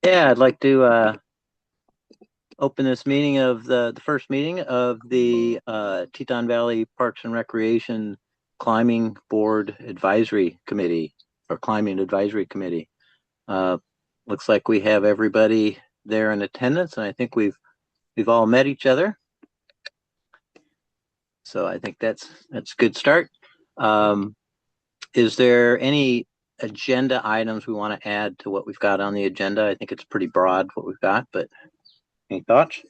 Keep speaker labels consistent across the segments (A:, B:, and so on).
A: Yeah, I'd like to open this meeting of the first meeting of the Teton Valley Parks and Recreation Climbing Board Advisory Committee or Climbing Advisory Committee. Uh, Looks like we have everybody there in attendance, and I think we've all met each other. So I think that's a good start. Um, is there any agenda items we want to add to what we've got on the agenda? I think it's pretty broad what we've got, but any thoughts?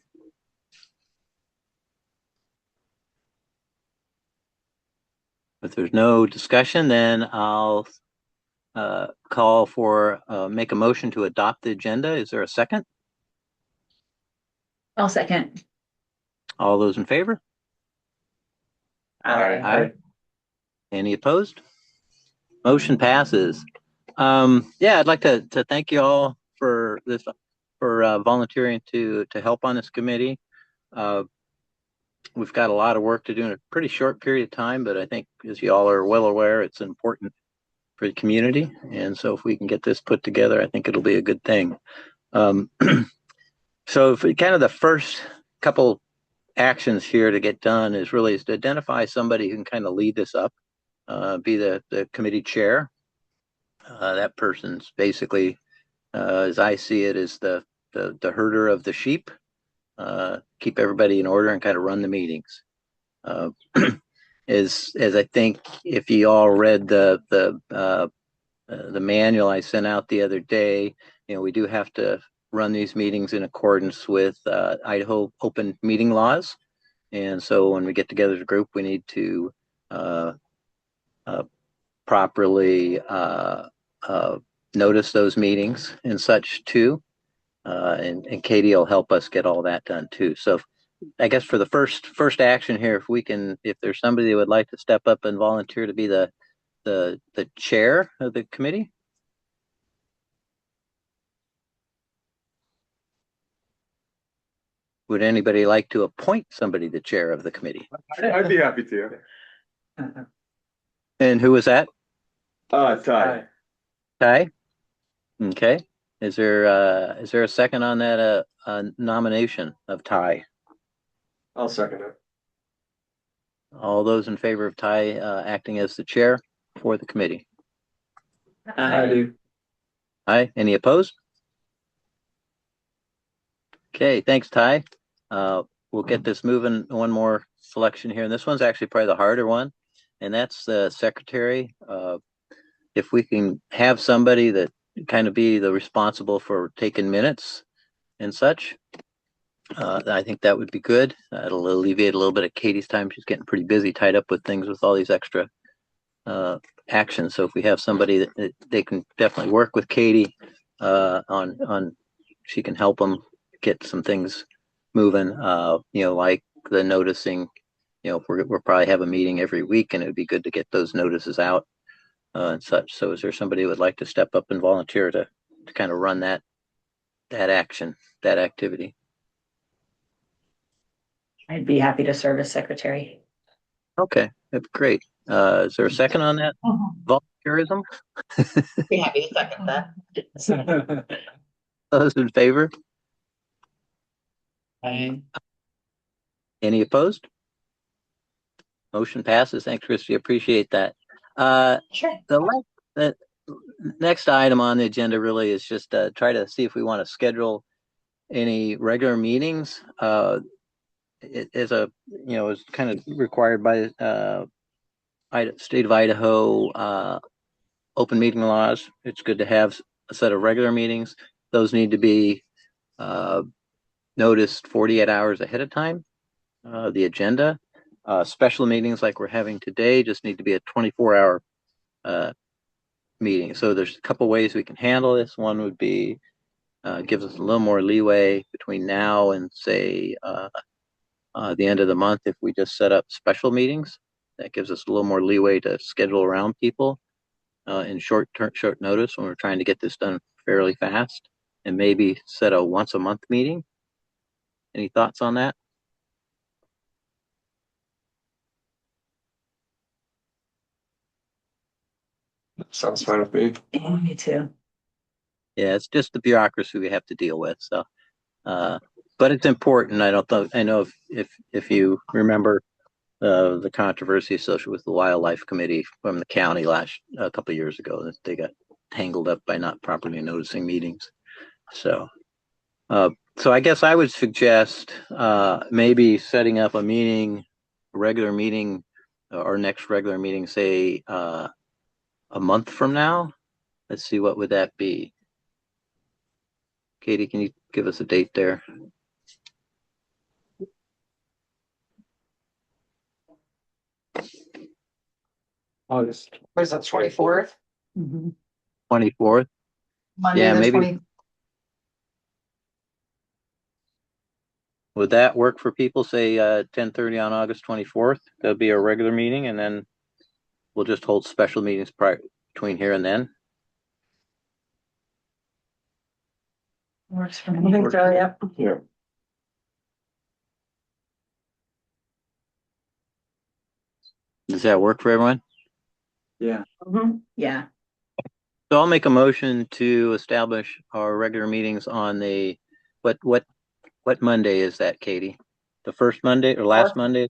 A: If there's no discussion, then I'll call for make a motion to adopt the agenda. Is there a second?
B: I'll second.
A: All those in favor?
B: Aye.
A: Aye. Any opposed? Motion passes. Yeah, I'd like to thank you all for this for volunteering to help on this committee. Uh, we've got a lot of work to do in a pretty short period of time, but I think, as you all are well aware, it's important for the community. And so if we can get this put together, I think it'll be a good thing. Um, so if we, kind of the first couple actions here to get done is to identify somebody who can kind of lead this up, be the committee chair. That person's basically, as I see it, is the herder of the sheep, keep everybody in order and kind of run the meetings. Uh, as I think if you all read the manual I sent out the other day, we do have to run these meetings in accordance with Idaho open meeting laws. And so when we get together as a group, we need to uh, uh, properly notice those meetings and such too. And Katie will help us get all that done too. So I guess for the first action here, if there's somebody that would like to step up and volunteer to be the chair of the committee. Would anybody like to appoint somebody the chair of the committee?
C: I'd be happy to.
A: And who was that?
C: Ty.
A: Ty? Okay. Is there a second on that nomination of Ty?
C: I'll second it.
A: All those in favor of Ty acting as the chair for the committee?
C: I do.
A: Aye. Any opposed? Okay, thanks, Ty. We'll get this moving. One more selection here, and this one's actually probably the harder one, and that's the secretary. If we can have somebody that kind of be the responsible for taking minutes and such, I think that would be good. It'll alleviate a little bit of Katie's time. She's getting pretty busy, tied up with things with all these extra actions. So if we have somebody that they can definitely work with Katie on, she can help them get some things moving. Like the noticing. We'll probably have a meeting every week, and it would be good to get those notices out and such. So is there somebody who would like to step up and volunteer to kind of run that action, that activity?
B: I'd be happy to serve as secretary.
A: Okay, that's great. Is there a second on that volunteerism?
B: Be happy to second that.
A: Those in favor?
B: Aye.
A: Any opposed? Motion passes. Thanks, Christy. Appreciate that.
B: Sure.
A: The next item on the agenda really is just try to see if we want to schedule any regular meetings. It is is kind of required by state of Idaho open meeting laws. It's good to have a set of regular meetings. Those need to be noticed 48 hours ahead of time. The agenda. Special meetings like we're having today just need to be a 24-hour meeting. So there's a couple ways we can handle this. One would be gives us a little more leeway between now and say the end of the month if we just set up special meetings. That gives us a little more leeway to schedule around people in short notice when we're trying to get this done fairly fast, and maybe set a once a month meeting. Any thoughts on that?
C: Sounds fine with me.
B: Yeah, me too.
A: Yeah, it's just the bureaucracy we have to deal with. So, but it's important. I know if you remember the controversy associated with the wildlife committee from the county a couple of years ago, that they got tangled up by not properly noticing meetings. So, so I guess I would suggest maybe setting up a regular meeting, our next regular meeting, say a month from now. Let's see, what would that be? Katie, can you give us a date there?
C: August.
B: What is that, 24th?
A: 24th?
B: Monday,
A: Yeah,
B: the
A: maybe.
B: 20.
A: Would that work for people? Say 10:30 on August 24th. That'll be our regular meeting, and then we'll just hold special meetings between here and then.
B: Works for me. I think so, yep.
C: Yeah.
A: Does that work for everyone?
C: Yeah.
B: Yeah.
A: So I'll make a motion to establish our regular meetings on what Monday is that, Katie? The first Monday or last
B: Fourth.
A: Monday?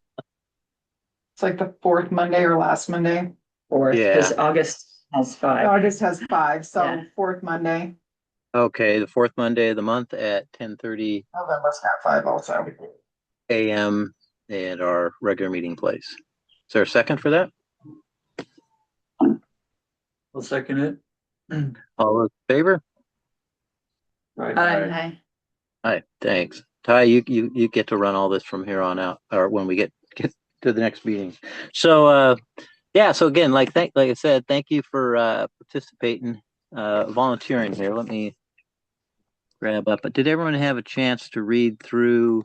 B: It's like the fourth Monday or last Monday.
D: Fourth, because
A: Yeah.
D: August has 5.
B: August has 5, so
D: Yeah.
B: fourth Monday.
A: Okay, the fourth Monday of the month at 10:30
B: November's got 5 also.
A: a.m. at our regular meeting place. Is there a second for that?
C: I'll second it.
A: All those in favor?
D: Aye.
A: Hi, thanks. Ty, you get to run all this from here on out, or when we get to the next meeting. So yeah, so again, like I said, thank you for participating, volunteering here. Let me grab up. But did everyone have a chance to read through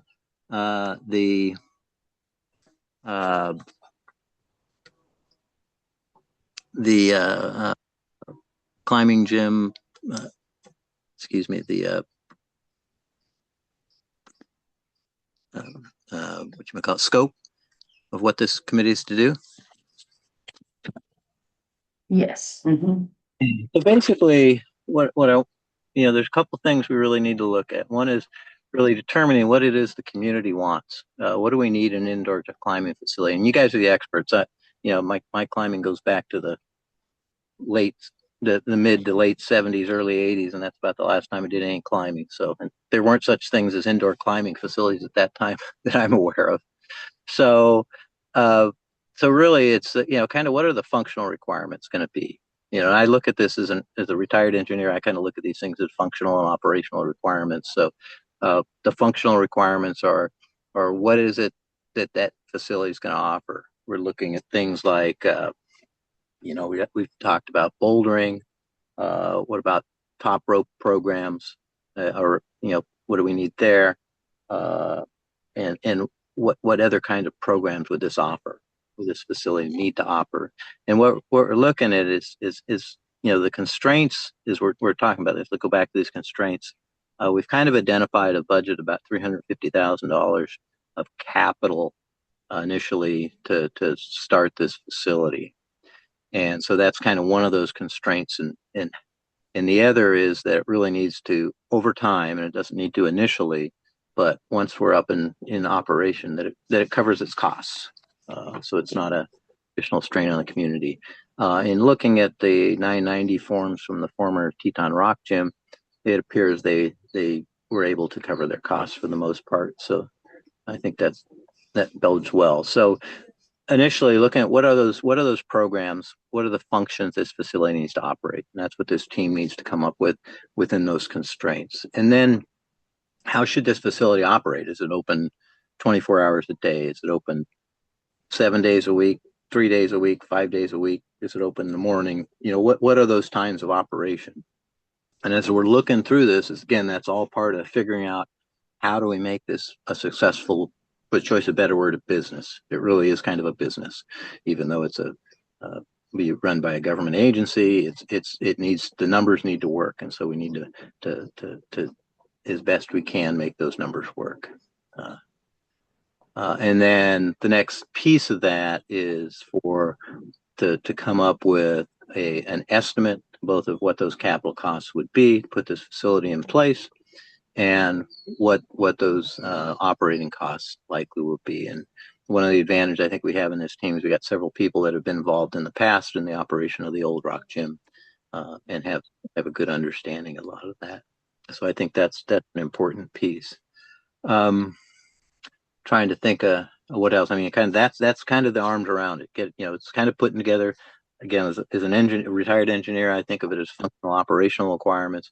A: the uh climbing gym, excuse me, the scope of what this committee is to do?
D: Yes.
A: So basically, there's a couple things we really need to look at. One is really determining what it is the community wants. What do we need in an indoor climbing facility? And you guys are the experts. My climbing goes back to the mid to late 70s, early 80s, and that's about the last time I did any climbing. So, and there weren't such things as indoor climbing facilities at that time that I'm aware of. So, uh, so really, it's kind of what are the functional requirements going to be? And I look at this as a retired engineer. I kind of look at these things as functional and operational requirements. So, the functional requirements are what is it that facility is going to offer? We're looking at things like we've talked about bouldering. What about top rope programs? Or what do we need there? And what other kind of programs would this offer? Would this facility need to offer? And what we're looking at is the constraints is we're talking about this. Let's go back to these constraints. We've kind of identified a budget about $350,000 of capital initially to start this facility. And so that's kind of one of those constraints. And the other is that it really needs to, over time, and it doesn't need to initially, but once we're up in operation, that it covers its costs. So it's not a additional strain on the community. In looking at the 990 forms from the former Teton Rock Gym, it appears they were able to cover their costs for the most part. So I think that bodes well. So initially looking at what are those programs, what are the functions this facility needs to operate, and that's what this team needs to come up with within those constraints. And then how should this facility operate? Is it open 24 hours a day? Is it open 7 days a week, 3 days a week, 5 days a week? Is it open in the morning? What are those times of operation? And as we're looking through this, again, that's all part of figuring out how do we make this a successful, but choice of better word, a business. It really is kind of a business, even though it's be run by a government agency. The numbers need to work, and so we need to as best we can make those numbers work. And then the next piece of that is to come up with an estimate both of what those capital costs would be to put this facility in place, and what those operating costs likely will be. And one of the advantages I think we have in this team is we got several people that have been involved in the past in the operation of the old rock gym, and have a good understanding of a lot of that. So I think that's an important piece. Trying to think what else. I mean, that's kind of the arms around it. It's kind of putting together. Again, as an retired engineer, I think of it as functional operational requirements.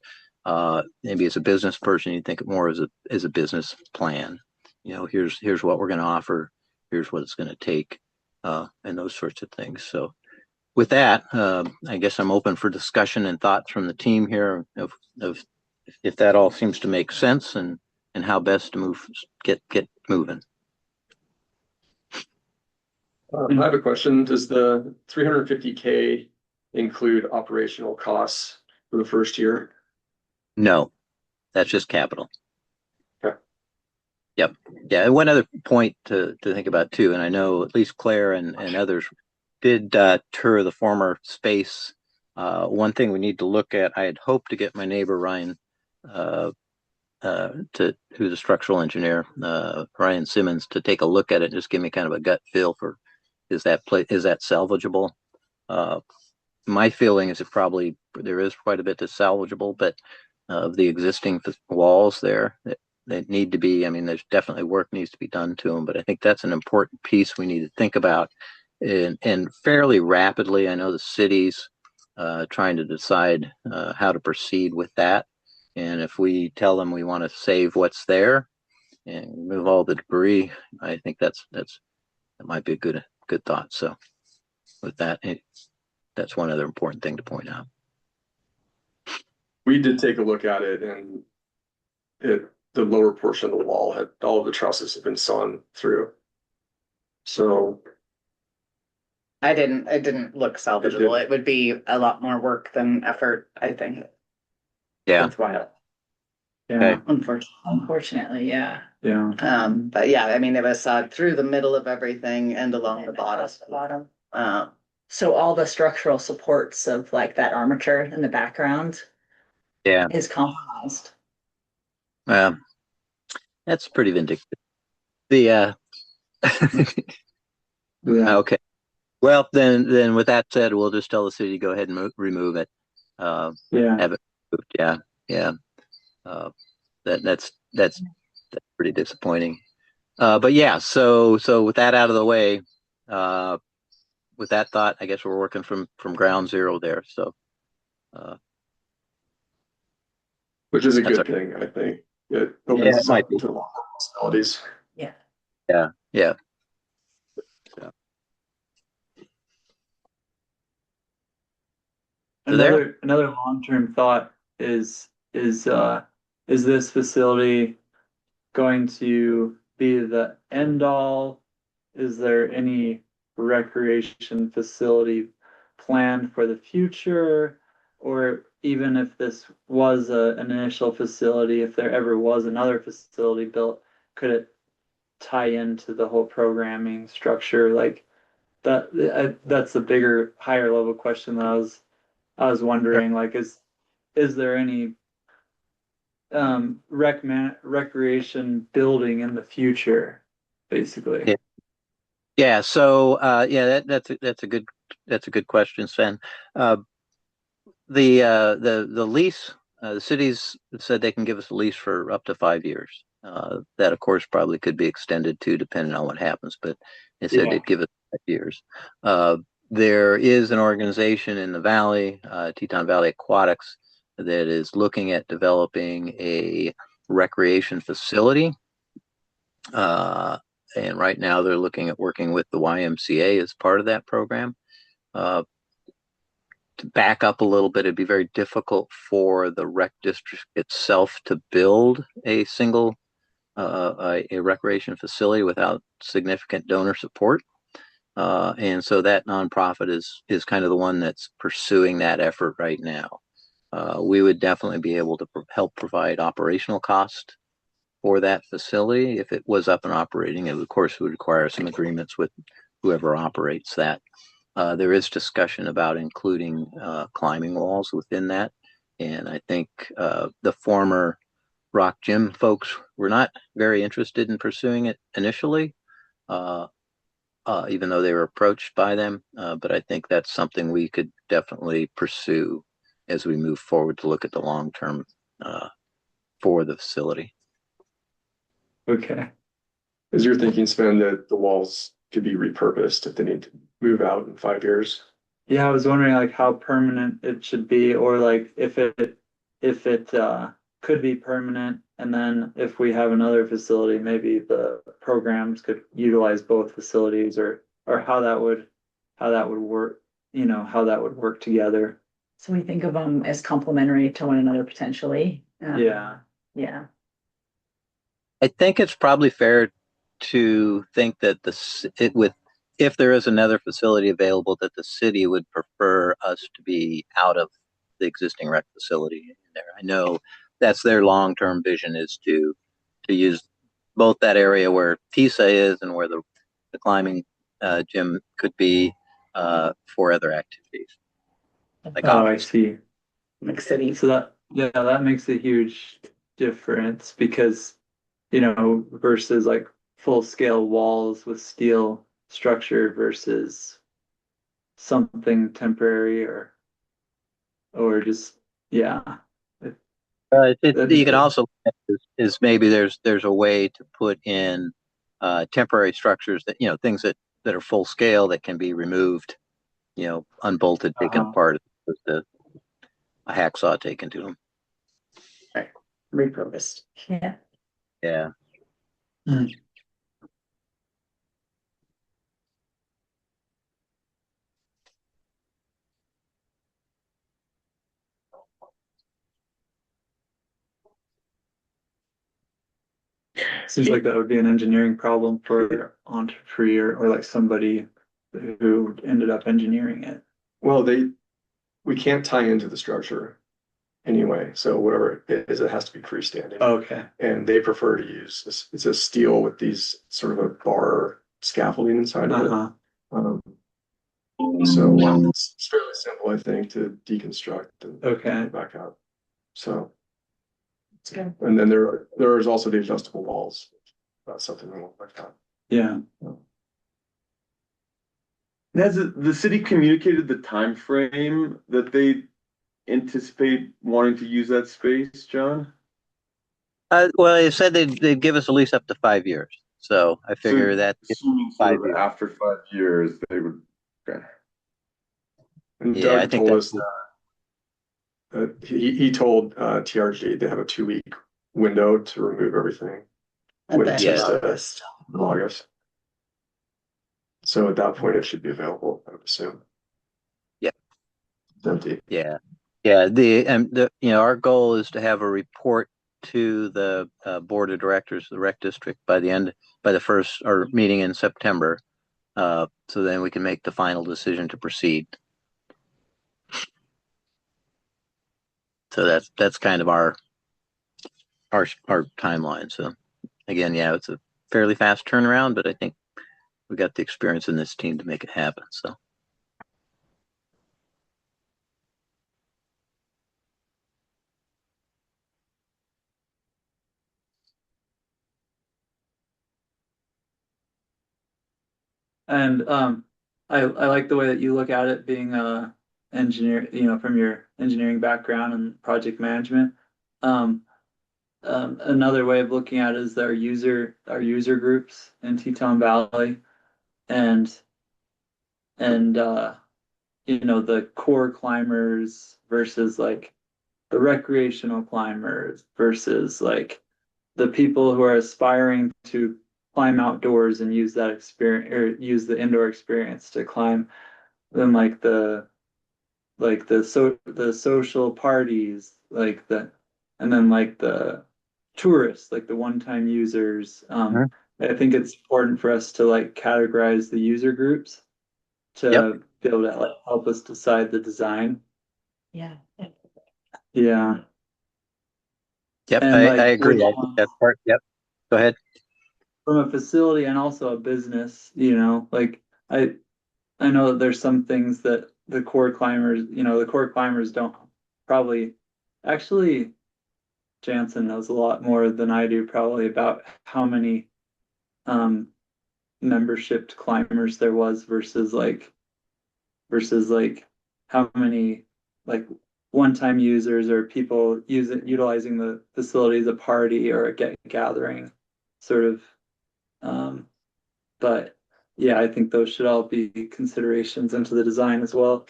A: Maybe as a business person, you think of more as a business plan. Here's what we're going to offer. Here's what it's going to take, and those sorts of things. So, with that, I guess I'm open for discussion and thoughts from the team here of if that all seems to make sense, and how best to get moving.
E: I have a question. Does the $350K include operational costs for the first year?
A: No, that's just capital.
E: Okay.
A: Yep. Yeah. And one other point to think about too, and I know at least Claire and others did tour the former space. One thing we need to look at, I had hoped to get my neighbor Ryan, who's a structural engineer, Ryan Simmons, to take a look at it and just give me kind of a gut feel for is that salvageable? My feeling is there is quite a bit that's salvageable, but of the existing walls there that need to be, I mean, there's definitely work needs to be done to them, but I think that's an important piece we need to think about, and fairly rapidly. I know the city's trying to decide how to proceed with that. And if we tell them we want to save what's there and remove all the debris, I think that might be a good thought. So with that, that's one other important thing to point out.
E: We did take a look at it, and the lower portion of the wall had all of the trusses have been sawn through. So
B: It didn't look salvageable. It would be a lot more work than effort, I think.
A: Yeah.
B: Worthwhile.
C: Yeah,
B: Unfortunately, yeah.
C: yeah.
B: But yeah, I mean, it was through the middle of everything and along the bottom.
D: So all the structural supports of like that armature in the background
A: Yeah.
D: is compromised.
A: That's pretty vindictive. The
C: Yeah.
A: okay. Well, then with that said, we'll just tell the city to go ahead and remove it.
C: Yeah.
A: Have it moved. Yeah. Yeah. That's pretty disappointing. But yeah, so with that out of the way, with that thought, I guess we're working from ground zero there. So,
E: which is a
A: That's
E: good thing, I think. It
A: Yeah,
E: opens
A: it
E: us
A: might
E: up
A: be.
E: to a lot of possibilities.
D: Yeah.
A: yeah. So there.
C: Another long-term thought is this facility going to be the end all? Is there any recreation facility planned for the future? Or even if this was an initial facility, if there ever was another facility built, could it tie into the whole programming structure? Like that's a bigger, higher level question that I was wondering, like, is there any recreation building in the future, basically?
A: Yeah. Yeah. So yeah, that's a good question, Sven. The lease, the cities said they can give us a lease for up to 5 years. That of course probably could be extended too, depending on what happens. But they said they'd give us 5 years. There is an organization in the valley, Teton Valley Aquatics, that is looking at developing a recreation facility. And right now they're looking at working with the YMCA as part of that program. To back up a little bit, it'd be very difficult for the rec district itself to build a single a recreation facility without significant donor support. And so that nonprofit is kind of the one that's pursuing that effort right now. We would definitely be able to help provide operational cost for that facility if it was up and operating. It, of course, would require some agreements with whoever operates that. There is discussion about including climbing walls within that. And I think the former Rock Gym folks were not very interested in pursuing it initially, even though they were approached by them. But I think that's something we could definitely pursue as we move forward to look at the long term for the facility.
C: Okay.
E: Is your thinking, Sven, that the walls could be repurposed if they need to move out in 5 years?
C: Yeah, I was wondering like how permanent it should be, or like if it could be permanent, and then if we have another facility, maybe the programs could utilize both facilities, or how that would work, how that would work together.
D: So we think of them as complementary to one another potentially.
C: Yeah.
D: Yeah.
A: I think it's probably fair to think that if there is another facility available, that the city would prefer us to be out of the existing rec facility in there. I know that's their long-term vision, is to use both that area where TISA is and where the climbing gym could be for other activities. Like
C: Oh, I
A: office.
C: see.
D: Like cities.
C: So that makes a huge difference because, versus like full scale walls with steel structure versus something temporary or just, yeah.
A: You can also is maybe there's a way to put in temporary structures that things that are full scale that can be removed, unbolted, taken apart with a hacksaw taken to them.
B: Repurposed.
D: Yeah.
A: Yeah.
C: Seems like that would be an engineering problem for entrepreneur or like somebody who ended up engineering it.
E: Well, we can't tie into the structure anyway. So whatever it is, it has to be freestanding.
C: Okay.
E: And they prefer to use it's a steel with these sort of a bar scaffolding inside of it.
C: Uh-huh.
E: So it's fairly simple, I think, to deconstruct and
C: Okay.
E: back out. So,
B: It's good.
E: and then there is also the adjustable walls. That's something we won't look at.
C: Yeah.
F: Has the city communicated the time frame that they anticipate wanting to use that space, John?
A: Well, they said they'd give us at least up to 5 years. So I figure
F: So
A: that
F: assuming
A: 5
F: sort of
A: years.
F: after 5 years, they would. Okay.
E: And
A: Yeah, I
E: Doug
A: think
E: told
A: that's
E: us that he told TRG they have a 2 week window to remove everything.
B: At
E: With
B: the end
A: Yeah.
B: of August.
E: August. So at that point, it should be available, I would assume.
A: Yeah.
E: It's empty.
A: Yeah. Our goal is to have a report to the board of directors of the rec district by the first or meeting in September. So then we can make the final decision to proceed. So that's kind of our timeline. So again, yeah, it's a fairly fast turnaround, but I think we got the experience in this team to make it happen. So.
C: And I like the way that you look at it being a engineer, from your engineering background and project management. Another way of looking at it is our user groups in Teton Valley and the core climbers versus like the recreational climbers versus like the people who are aspiring to climb outdoors and use that experience or use the indoor experience to climb. Then the social parties and then like the tourists, like the one-time users. I think it's important for us to like categorize the user groups to be able to like help us decide the design.
D: Yeah.
C: Yeah.
A: Yep,
C: And
A: I
C: like
A: agree.
C: which
A: I think
C: ones
A: that part. Yep. Go ahead.
C: from a facility and also a business, like I I know that there's some things that the core climbers don't probably actually. Jansen knows a lot more than I do probably about how many um membership climbers there was versus like how many like one-time users or people utilizing the facility as a party or a gathering sort of um but yeah, I think those should all be considerations into the design as well.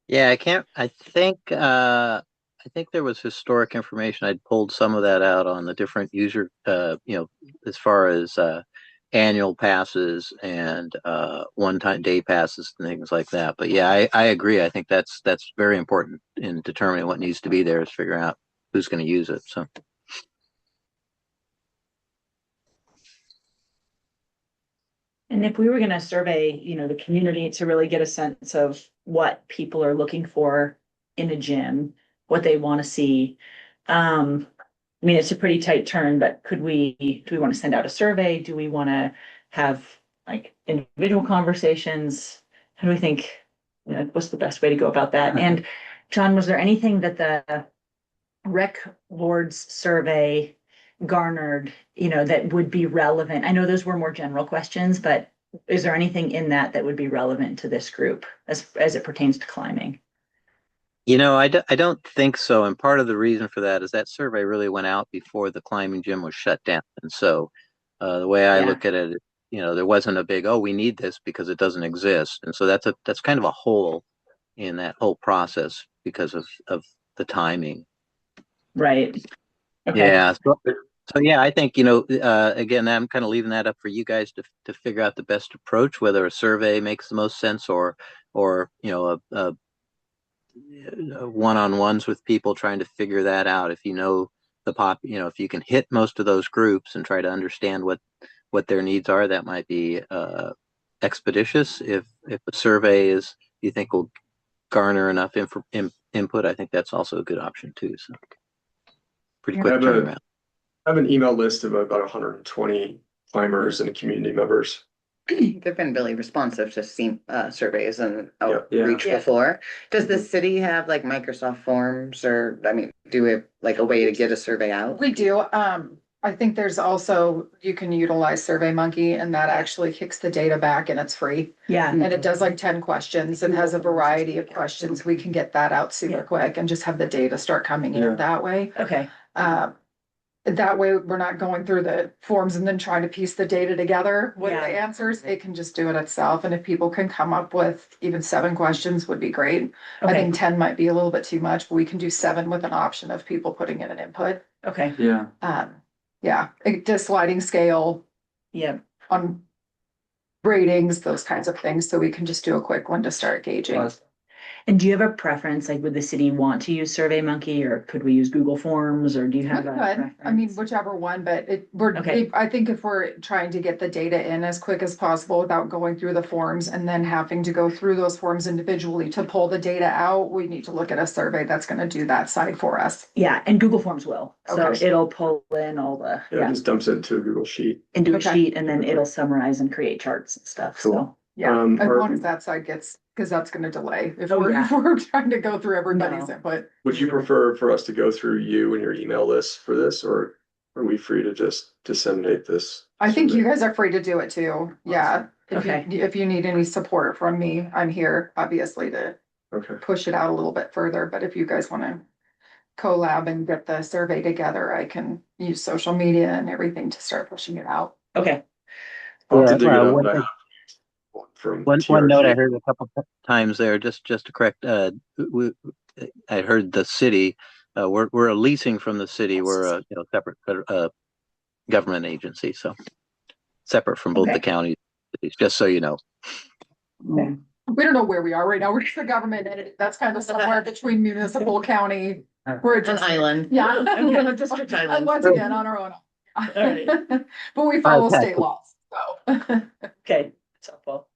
A: Yeah, I think there was historic information. I'd pulled some of that out on the different user as far as annual passes and one-time day passes and things like that. But yeah, I agree. I think that's very important in determining what needs to be there is figuring out who's going to use it. So
D: And if we were gonna survey, the community to really get a sense of what people are looking for in a gym, what they want to see. I mean, it's a pretty tight turn, but do we want to send out a survey? Do we want to have like individual conversations? How do we think, what's the best way to go about that? And John, was there anything that the rec board's survey garnered, that would be relevant? I know those were more general questions, but is there anything in that would be relevant to this group as it pertains to climbing?
A: I don't think so. And part of the reason for that is that survey really went out before the climbing gym was shut down. And so the way I
D: Yeah.
A: look at it, there wasn't a big, oh, we need this because it doesn't exist. And so that's kind of a hole in that whole process because of the timing.
D: Right. Okay.
A: Yeah. So yeah, I think, again, I'm kind of leaving that up for you guys to figure out the best approach, whether a survey makes the most sense or a one-on-ones with people trying to figure that out. If if you can hit most of those groups and try to understand what their needs are, that might be expeditious. If a survey is you think will garner enough input, I think that's also a good option too. So pretty quick turnaround.
E: I have an email list of about 120 climbers and community members.
B: They've been really responsive to surveys and outreach
D: Yeah.
B: before. Does the city have like Microsoft Forms or, I mean, do we have like a way to get a survey out?
G: We do. I think there's also, you can utilize SurveyMonkey and that actually kicks the data back and it's free.
D: Yeah.
G: And it does like 10 questions. It has a variety of questions. We can get that out super quick and just have the data start coming
C: Yeah.
G: in that way.
D: Okay.
G: That way we're not going through the forms and then trying to piece the data together with the
D: Yeah.
G: answers. It can just do it itself. And if people can come up with even 7 questions would be great. I
D: Okay.
G: think 10 might be a little bit too much, but we can do 7 with an option of people putting in an input.
D: Okay.
C: Yeah.
G: Yeah, it does sliding scale
D: Yeah.
G: on ratings, those kinds of things. So we can just do a quick one to start gauging.
D: And do you have a preference? Like, would the city want to use SurveyMonkey, or could we use Google Forms, or do you have a
G: Good. I mean,
D: preference?
G: whichever one, but
D: Okay.
G: I think if we're trying to get the data in as quick as possible without going through the forms and then having to go through those forms individually to pull the data out, we need to look at a survey that's gonna do that side for us.
D: Yeah, and Google Forms will. So
G: Okay.
D: it'll pull in all the,
E: It just dumps it into a Google Sheet.
D: into a
G: Okay.
D: sheet, and then it'll summarize and create charts and stuff. So,
E: Cool.
G: Yeah, as
E: Or-
G: long as that side gets, because that's gonna delay if
D: Oh,
G: we're,
D: yeah.
G: if we're trying to go through everybody's
D: No.
G: input.
E: Would you prefer for us to go through you and your email list for this, or are we free to just disseminate this?
G: I think you
E: survey?
G: guys are free to do it too. Yeah.
D: Okay.
G: If you need any support from me, I'm here, obviously, to
E: Okay.
G: push it out a little bit further, but if you guys wanna collab and get the survey together, I can use social media and everything to start pushing it out.
D: okay.
E: I'll have to dig it up,
A: one
E: but I
A: thing-
E: have one from
A: One note I
E: TRG.
A: heard a couple times there, just to correct, I heard the city, we're a leasing from the city. We're a separate government agency, so separate from both
D: Okay.
A: the counties, just so you know.
D: Okay.
G: We don't know where we are right now. We're just a government entity. That's kind of somewhere between municipal, county. We're
B: An
G: just,
B: island.
G: yeah.
B: District island.
G: Once again, on our own.
D: right.
G: But we follow
A: Okay.
G: state laws, so.
D: Okay. That's helpful.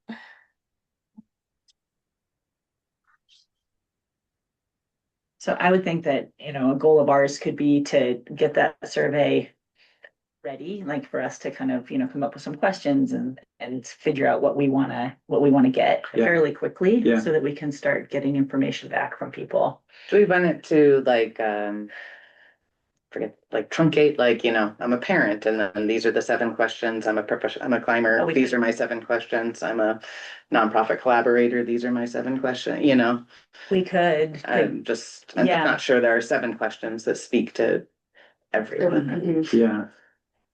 D: So I would think that, a goal of ours could be to get that survey ready, like for us to kind of, come up with some questions and figure out what we wanna get
C: Yeah.
D: fairly quickly.
C: Yeah.
D: So that we can start getting information back from people.
B: Do we want it to like, forget, like truncate, like, I'm a parent and then these are the 7 questions. I'm a professional, I'm a
D: Oh,
B: climber.
D: we
B: These
D: could.
B: are my 7 questions. I'm a nonprofit collaborator. These are my 7 questions,
D: We could,
B: I'm
D: Yeah.
B: not sure there are 7 questions that speak to everyone.
C: Yeah.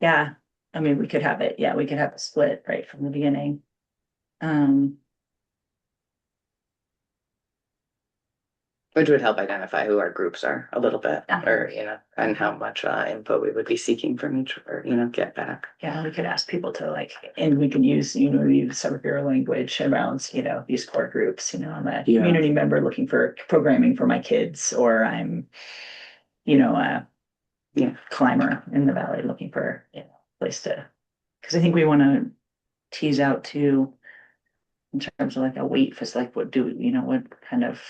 D: yeah, I mean, we could have it, we could have a split right from the beginning. Um,
B: Which would help identify who our groups are a little bit,
D: Uh-huh.
B: or, and how much input we would be seeking from each, or, get back.
D: yeah, we could ask people to and we can use, use some of your language around, these core groups, I'm a
C: Yeah.
D: community member looking for programming for my kids, or I'm, a climber in the valley looking for, place to, because I think we want to tease out too, in terms of like a weight for like, what kind of,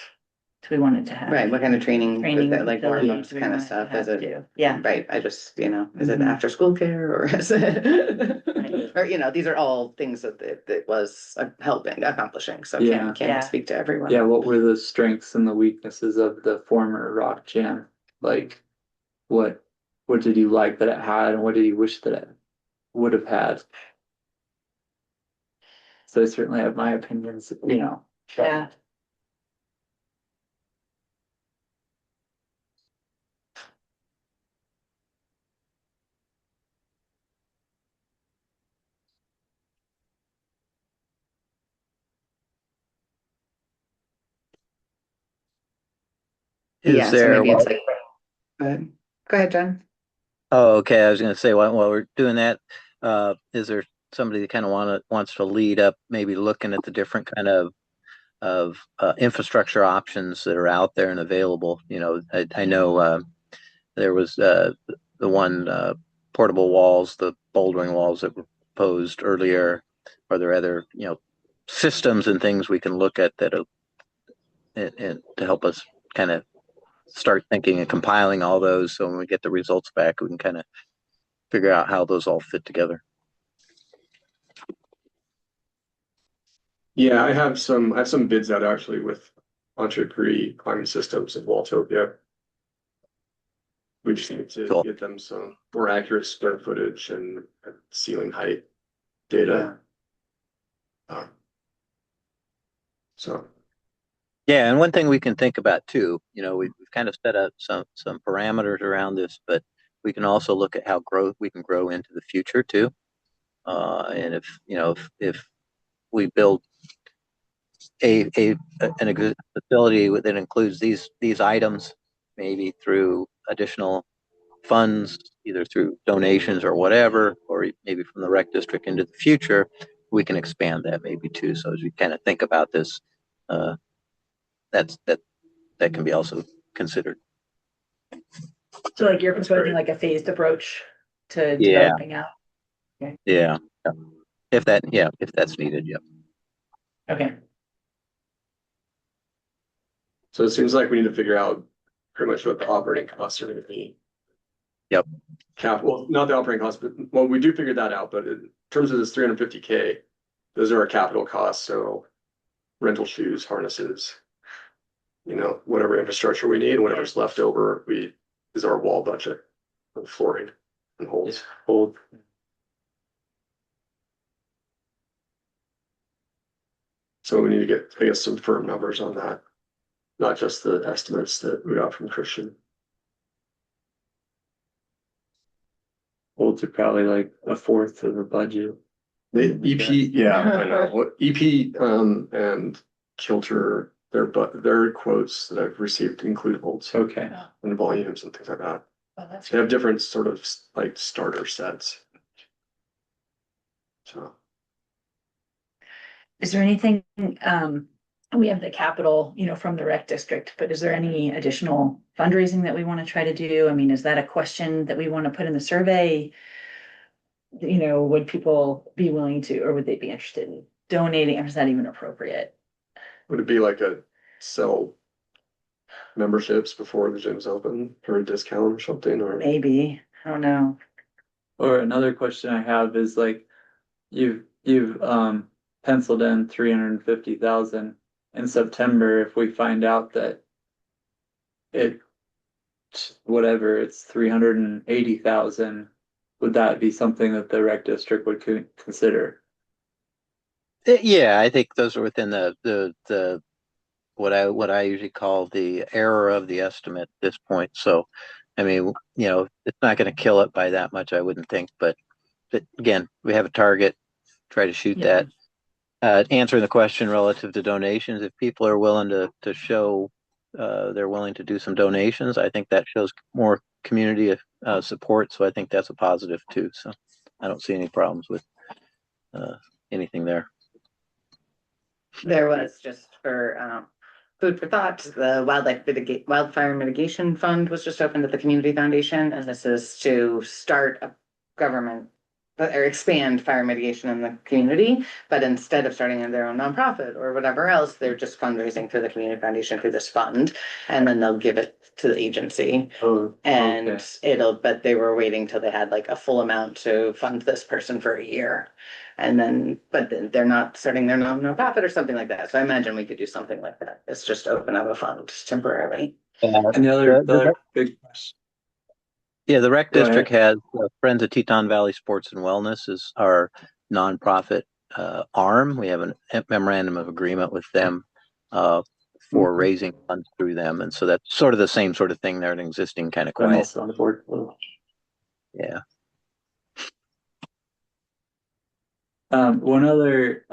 D: do we want it to have?
B: Right, what kind of training, like
D: facilities
B: warm-ups
D: do we
B: kind of
D: want it to
B: stuff,
D: have
B: is it?
D: too? Yeah.
B: Right, I just, is it
D: Mhm.
B: after school care or is it?
D: Right.
B: Or, these are all things that it was helping, accomplishing, so
C: Yeah.
B: can't
D: Yeah.
B: speak to everyone.
C: Yeah, what were the strengths and the weaknesses of the former rock gym? Like, what did you like that it had, and what did you wish that it would have had? So I certainly have my opinions,
D: Yeah.
B: Yeah,
A: Is
B: so
A: there,
B: maybe it's like, go ahead, Jen.
A: oh, okay, I was gonna say, while we're doing that, is there somebody that kind of wants to lead up, maybe looking at the different kind of infrastructure options that are out there and available? I know there was the one portable walls, the bouldering walls that were proposed earlier. Are there other, systems and things we can look at that and to help us kind of start thinking and compiling all those, so when we get the results back, we can kind of figure out how those all fit together.
E: Yeah, I have some bids out actually with Entrepreneur Climbing Systems and Walltopia. We just need to
A: Cool.
E: get them some more accurate square footage and ceiling height data. So
A: Yeah, and one thing we can think about too, we've kind of set up some parameters around this, but we can also look at how we can grow into the future too. And if we build an facility that includes these items, maybe through additional funds, either through donations or whatever, or maybe from the rec district into the future, we can expand that maybe too. So as we kind of think about this, uh, that can be also considered.
D: So like you're
E: That's
D: proposing
E: great.
D: like a phased approach to
A: Yeah.
D: developing out?
A: Yeah. If that's needed, yeah.
D: Okay.
E: So it seems like we need to figure out pretty much what the operating costs are going to be.
A: Yep.
E: Well, not the operating costs, but well, we do figure that out. But in terms of this 350K, those are our capital costs. So rental shoes, harnesses, whatever infrastructure we need, whatever's left over, is our wall budget and flooring and holds.
C: Hold.
E: So we need to get, I guess, some firm numbers on that, not just the estimates that we got from Christian.
C: Holds are probably like a fourth of the budget.
E: The EP, yeah, I know. What EP and Kilter, their quotes that I've received include holds
C: Okay.
E: and volumes and things like that.
D: Well, that's
E: They have different sort of like starter sets. So
D: Is there anything, we have the capital, from the rec district, but is there any additional fundraising that we want to try to do? I mean, is that a question that we want to put in the survey? Would people be willing to, or would they be interested in donating, or is that even appropriate?
E: would it be like a sell memberships before the gym's open for a discount or something, or
D: Maybe, I don't know.
C: or another question I have is like, you've penciled in 350,000 in September. If we find out that it, whatever, it's 380,000, would that be something that the rec district would consider?
A: Yeah, I think those are within the what I usually call the error of the estimate at this point. So, I mean, it's not going to kill it by that much, I wouldn't think. But again, we have a target, try to shoot
D: Yeah.
A: that. Answering the question relative to donations, if people are willing to show they're willing to do some donations, I think that shows more community support. So I think that's a positive too. So I don't see any problems with anything there.
B: There was, just for food for thought, the wildfire mitigation fund was just opened at the community foundation, and this is to start a government or expand fire mitigation in the community, but instead of starting in their own nonprofit or whatever else, they're just fundraising through the community foundation through this fund, and then they'll give it to the agency.
C: Oh,
B: And
C: okay.
B: but they were waiting till they had like a full amount to fund this person for a year. And then, but then they're not starting their nonprofit or something like that. So I imagine we could do something like that. It's just open up a fund temporarily.
C: And the other big question.
A: Yeah, the rec
C: Go
A: district
C: ahead.
A: has Friends of Teton Valley Sports and Wellness is our nonprofit arm. We have a memorandum of agreement with them for
C: Mhm.
A: raising funds through them, and so that's sort of the same sort of thing. They're an existing kind of
C: I'm
A: quiet.
C: also on the board.
A: Yeah.
C: One other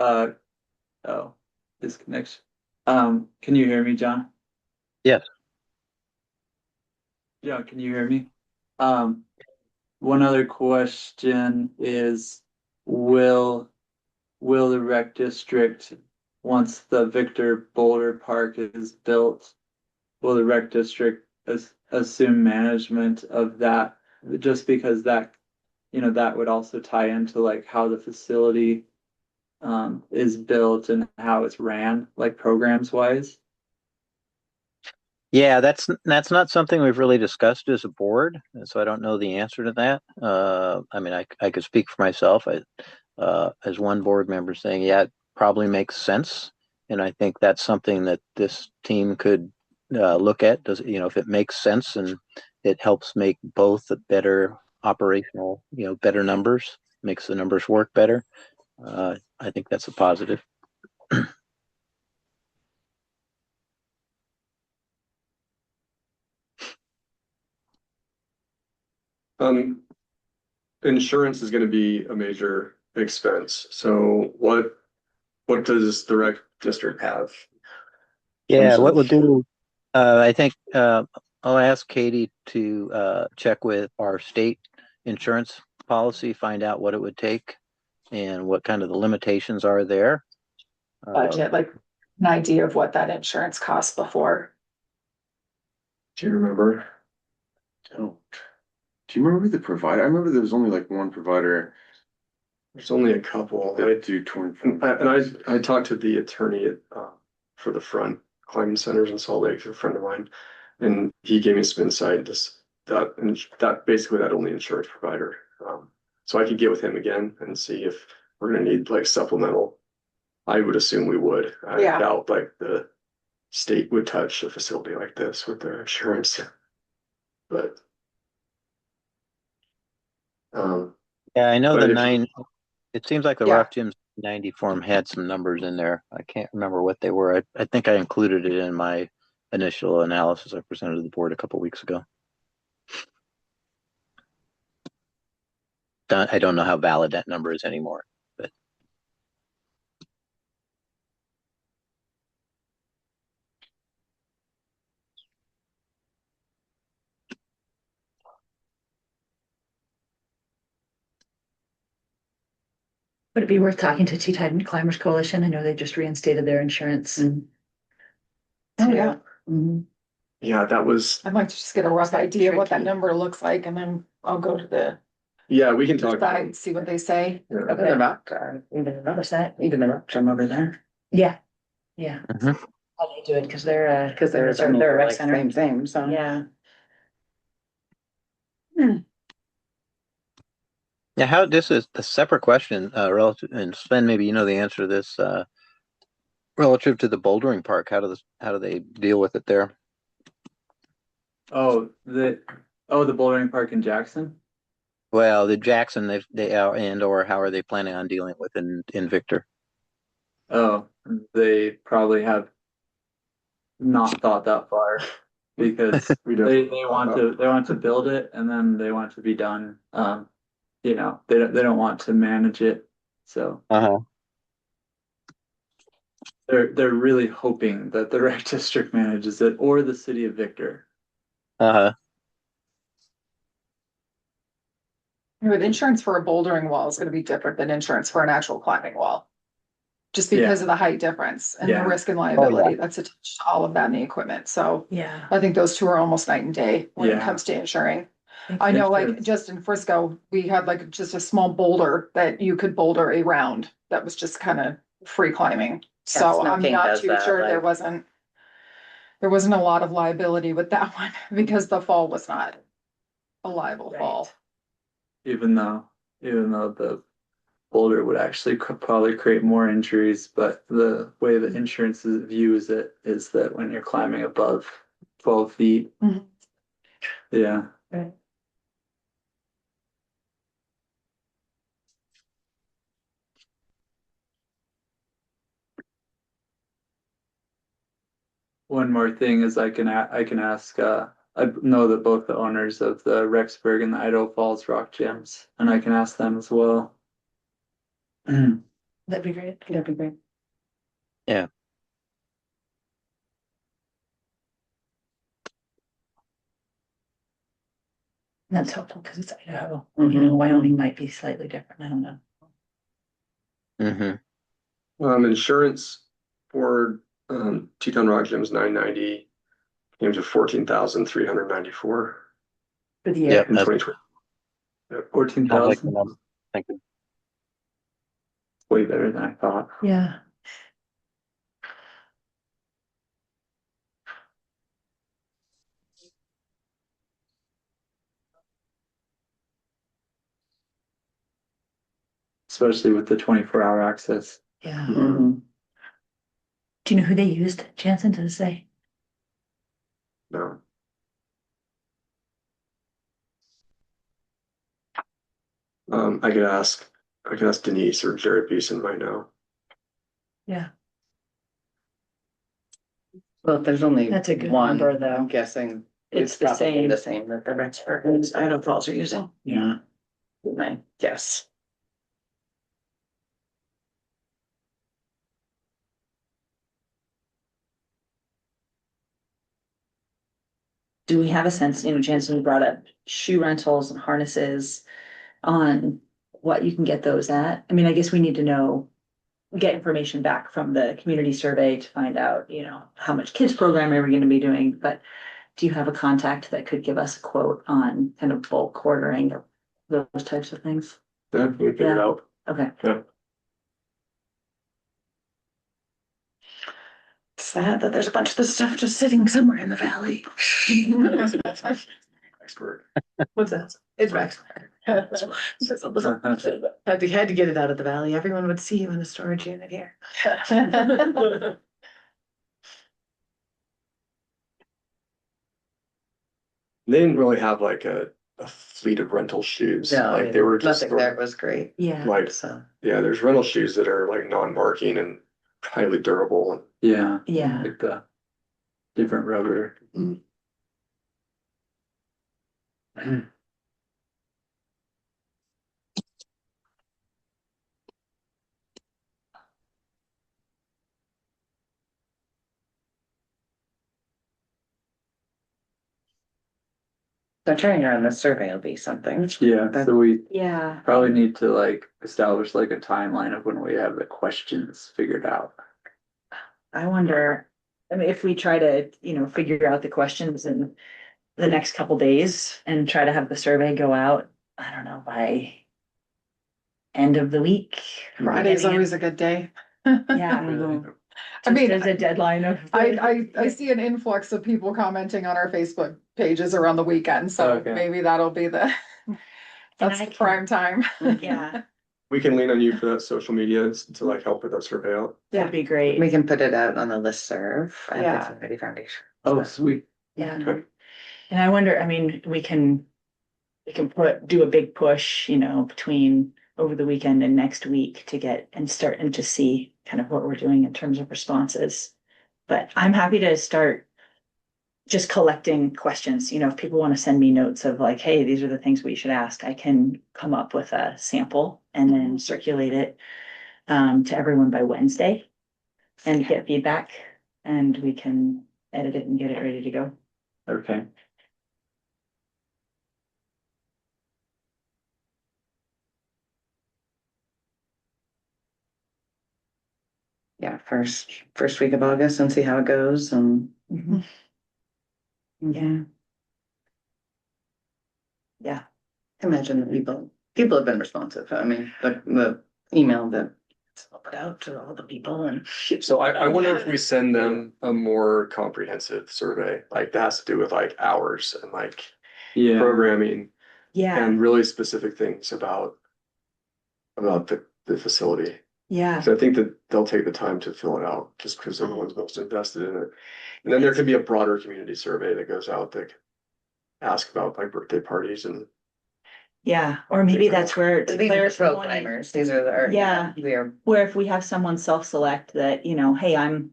C: disconnection. Can you hear me, John?
A: Yes.
C: John, can you hear me? One other question is, will the rec district, once the Victor Boulder Park is built, will the rec district assume management of that? Just because that would also tie into like how the facility is built and how it's ran, like programs wise.
A: Yeah, that's not something we've really discussed as a board, and so I don't know the answer to that. I mean, I could speak for myself. As one board member saying, yeah, it probably makes sense, and I think that's something that this team could look at. Does if it makes sense and it helps make both a better operational, better numbers, makes the numbers work better. I think that's a positive.
E: Insurance is gonna be a major expense, so what does the rec district have? in
A: Yeah,
E: terms
A: what we'll
E: of-
A: do, I think I'll ask Katie to check with our state insurance policy, find out what it would take and what kind of the limitations are there.
G: Budget, like an idea of what that insurance cost before.
E: Do you remember?
F: Don't. Do you remember the provider? I remember there was only like one provider
E: There's only a couple.
F: that do 24.
E: And I talked to the attorney at, for the front climbing centers in Salt Lake, a friend of mine, and he gave me some insight into that basically that only insurance provider. So I could get with him again and see if we're gonna need like supplemental. I would assume we would. I
G: Yeah.
E: doubt like the state would touch a facility like this with their insurance. But
A: Yeah, I know
E: But
A: the
E: if-
A: nine, it seems like the
G: Yeah.
A: Rough Gyms 90 form had some numbers in there. I can't remember what they were. I think I included it in my initial analysis I presented to the board a couple weeks ago. I don't know how valid that number is anymore, but
D: Would it be worth talking to Teton Climbers Coalition? I know they just reinstated their insurance and.
G: Oh, yeah.
D: Mhm.
E: yeah, that was,
G: I'd like to just get a rough idea of what that number looks like, and then I'll go to the
E: yeah, we can talk.
G: side, see what they say.
E: Yeah.
B: Even the rock,
D: What's that?
B: even the rocks from over there.
D: Yeah, yeah.
A: Mhm.
D: How they do it, because they're,
B: Because they're
D: they're a rec
B: like
D: center.
B: same, so.
D: Yeah.
A: Yeah, how this is a separate question, relative, and Sven, maybe you know the answer to this, relative to the bouldering park. How do they deal with it there?
C: The bouldering park in Jackson?
A: Well, the Jackson, they are, and or how are they planning on dealing with in Victor?
C: Oh, they probably have not thought that far because
E: We
C: they
E: definitely
C: want to build it and then they want to be done. They don't want to manage it. So
A: Uh-huh.
C: they're really hoping that the rec district manages it or the city of Victor.
A: Uh-huh.
G: But insurance for a bouldering wall is gonna be different than insurance for an actual climbing wall. Just because
C: Yeah.
G: of the height difference and the
C: Yeah.
G: risk and liability that's attached to all of that in the equipment, so.
D: Yeah.
G: I think those two are almost night and day when it
C: Yeah.
G: comes to insuring. I know, like,
C: Insurance.
G: just in Frisco, we had like just a small boulder that you could boulder around, that was just kind of free climbing. So
B: Snow
G: I'm
B: King
G: not
B: does
G: too
B: that,
G: sure
B: like-
G: there wasn't a lot of liability with that one, because the fall was not a liable fall.
C: Even though the boulder would actually probably create more injuries, but the way the insurance views it is that when you're climbing above 12 feet.
G: Mhm.
C: Yeah. One more thing is I can ask, I know that both the owners of the Rexburg and the Idaho Falls Rock Gyms, and I can ask them as well.
D: That'd be great.
B: That'd be great.
A: Yeah.
D: That's helpful because it's Idaho.
B: Mhm.
D: Wyoming might be slightly different. I don't know.
A: Mm-hmm.
E: Insurance for Teton Rock Gym's 990 came to 14,394
D: For the
A: Yep.
D: year.
E: in
A: That's
E: 2020.
A: sounds like the
C: 14,000,
A: number. Thank you.
C: way better than I thought.
D: Yeah.
C: Especially with the 24-hour access.
D: Yeah.
B: Mhm.
D: Do you know who they used? Jansen, does it say?
E: No. I could ask Denise or Jared Beeson might know.
D: Yeah.
B: Well, if there's only
D: That's a good
B: one,
D: number, though.
B: I'm guessing
D: It's
B: it's
D: the
B: probably
D: same.
B: the same that the Rexburg and Idaho Falls are using.
D: Yeah.
B: My guess.
D: Do we have a sense, Jansen brought up shoe rentals and harnesses on what you can get those at? I mean, I guess we need to know, get information back from the community survey to find out, how much kids programming are we gonna be doing, but do you have a contact that could give us a quote on kind of bulk ordering of those types of things?
E: Yeah, we figured it
D: Yeah.
E: out.
D: Okay.
B: Sad that there's a bunch of this stuff just sitting somewhere in the valley.
E: Expert.
B: What's that? It's Rexburg. Had to get it out of the valley. Everyone would see you in the storage unit here.
E: They didn't really have like a fleet of rental shoes.
B: No,
E: Like they were just
B: nothing there was great.
D: Yeah.
E: like,
B: So
E: yeah, there's rental shoes that are like non-marking and highly durable.
C: Yeah.
D: Yeah.
C: Like the different rubber.
B: turning around the survey will be something.
C: Yeah, so we
D: Yeah.
C: probably need to like establish like a timeline of when we have the questions figured out.
D: I wonder, I mean, if we try to, figure out the questions in the next couple days and try to have the survey go out, I don't know, by end of the week.
G: Friday's always a good day.
D: Yeah.
G: I mean,
D: There's a deadline of.
G: I see an influx of people commenting on our Facebook pages around the weekend, so
C: Okay.
G: maybe that'll be the
D: And
G: That's
D: I
G: the
D: can-
G: prime time.
D: Yeah,
E: We can lean on you for that social media to like help with that survey out.
D: that'd be
B: We
D: great.
B: can put it out on the listserv at the
G: Yeah.
B: Community Foundation.
E: Oh, sweet.
D: Yeah.
E: Okay.
D: And I wonder, I mean, we can do a big push, between over the weekend and next week to get and start and to see kind of what we're doing in terms of responses. But I'm happy to start just collecting questions, if people want to send me notes of like, hey, these are the things we should ask, I can come up with a sample and then circulate it to everyone by Wednesday and get feedback, and we can edit it and get it ready to go.
C: Okay.
B: Yeah, first week of August and see how it goes and.
D: Mhm. Yeah. Yeah.
B: Imagine that people have been responsive. I mean, the email that I'll put out to all the people and.
E: So I wonder if we send them a more comprehensive survey, like that has to do with like hours and like
C: Yeah.
E: programming
D: Yeah.
E: and really specific things about the facility.
D: Yeah.
E: So I think that they'll take the time to fill it out just because everyone's most invested in it. And then there could be a broader community survey that goes out that ask about like birthday parties and
D: Yeah. Or maybe that's where
B: These are the
D: Claire's
B: pro
D: one,
B: climbers. These are the,
D: Yeah.
B: we are.
D: where if we have someone self-select that, hey, I'm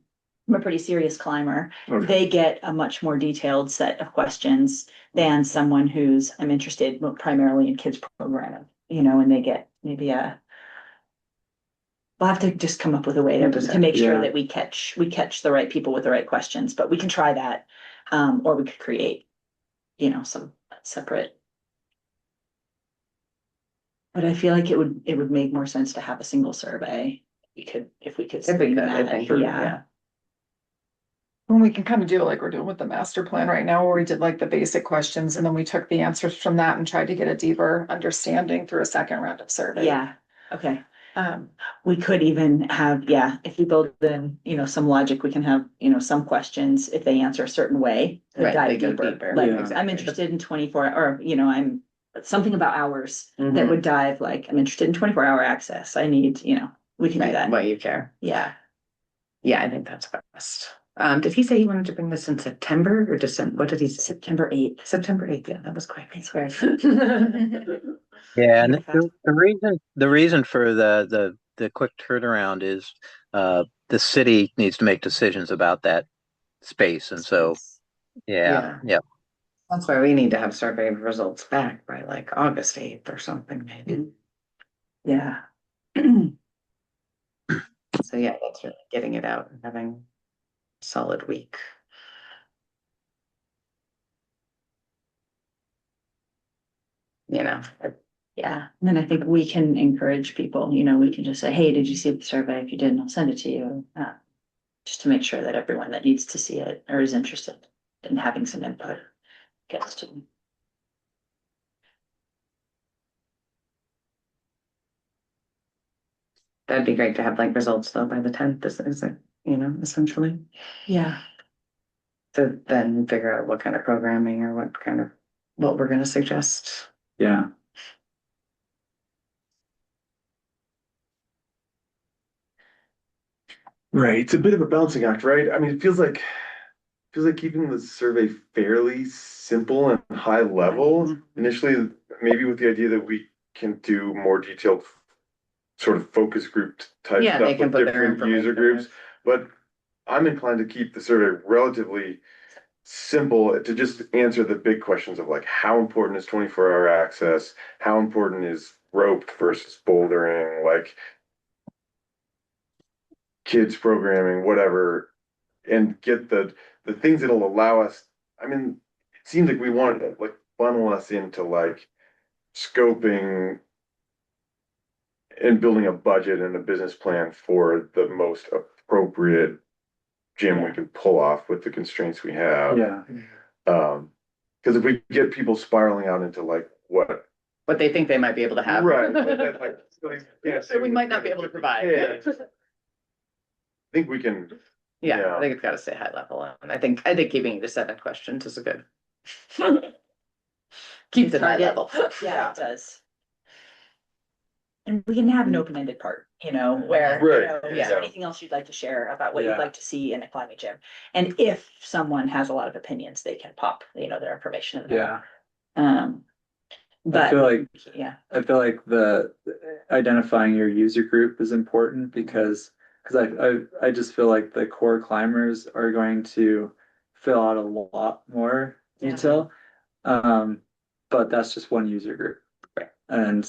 D: a pretty serious climber,
E: Okay.
D: they get a much more detailed set of questions than someone who's, I'm interested primarily in kids programming, and they get maybe we'll have to just come up with a way to make sure
C: Yeah.
D: that we catch the right people with the right questions, but we can try that. Or we could create, some separate. But I feel like it would make more sense to have a single survey. If we could.
B: If we could, I
D: that,
B: think,
D: Yeah.
G: When we can kind of do like we're doing with the master plan right now, where we did like the basic questions and then we took the answers from that and tried to get a deeper understanding through a second round of survey.
D: Yeah, okay. We could even have, if we build in, some logic, we can have, some questions, if they answer a certain way, could
B: Right, they
D: dive
B: go
D: deeper.
B: deeper.
D: Like,
C: Yeah.
D: I'm
B: Exactly.
D: interested in 24, or, I'm something about hours that
B: Mhm.
D: would dive, like, I'm interested in 24-hour access. I need, we can do
B: Right,
D: that.
B: what you care.
D: Yeah.
B: Yeah, I think that's best. Did he say he wanted to bring this in September or December? What did he say?
D: September 8th.
B: September 8th. Yeah, that was quick.
D: That's right.
A: Yeah, and
D: Very fast.
A: the reason for the quick turnaround is the city needs to make decisions about that space, and so yeah.
B: That's why we need to have survey results back by like August 8th or something, maybe.
D: Yeah.
B: So yeah, that's really getting it out and having a solid week.
D: Yeah, and then I think we can encourage people, we can just say, hey, did you see the survey? If you didn't, I'll send it to you. Just to make sure that everyone that needs to see it or is interested in having some input gets to.
B: That'd be great to have like results though by the 10th, this is it, essentially.
D: Yeah.
B: To then figure out what kind of programming or what we're gonna suggest.
C: Yeah.
F: Right, it's a bit of a balancing act, right? I mean, it feels like keeping the survey fairly simple and high level initially, maybe with the idea that we can do more detailed sort of focus group type
B: Yeah, they
F: stuff
B: can
F: with
B: put their
F: different user
B: information
F: groups. But I'm inclined to keep the survey relatively simple to just answer the big questions of like how important is 24-hour access, how important is roped versus bouldering, like kids programming, whatever, and get the things that'll allow us. I mean, it seems like we want to like funnel us into like scoping and building a budget and a business plan for the most appropriate gym we can pull off with the constraints we have.
C: Yeah.
F: Because if we get people spiraling out into like what
B: What they think they might be able to have.
F: right, yeah,
B: So we might not be able to provide.
F: Yeah. I think we can.
B: Yeah, I think it's gotta stay high level, and I think keeping it to 7 questions is a good. Keeps it high
D: Target.
B: level.
D: Yeah, it does. And we can have an open-ended part, where,
F: Right,
D: is there
F: yeah.
D: anything else you'd like to share about what you'd
C: Yeah.
D: like to see in a climbing gym? And if someone has a lot of opinions, they can pop, their information in there.
C: Yeah,
D: But
C: feel like-
D: yeah,
C: I feel like the identifying your user group is important because I just feel like the core climbers are going to fill out a lot more detail. But that's just one user group.
B: Right.
C: And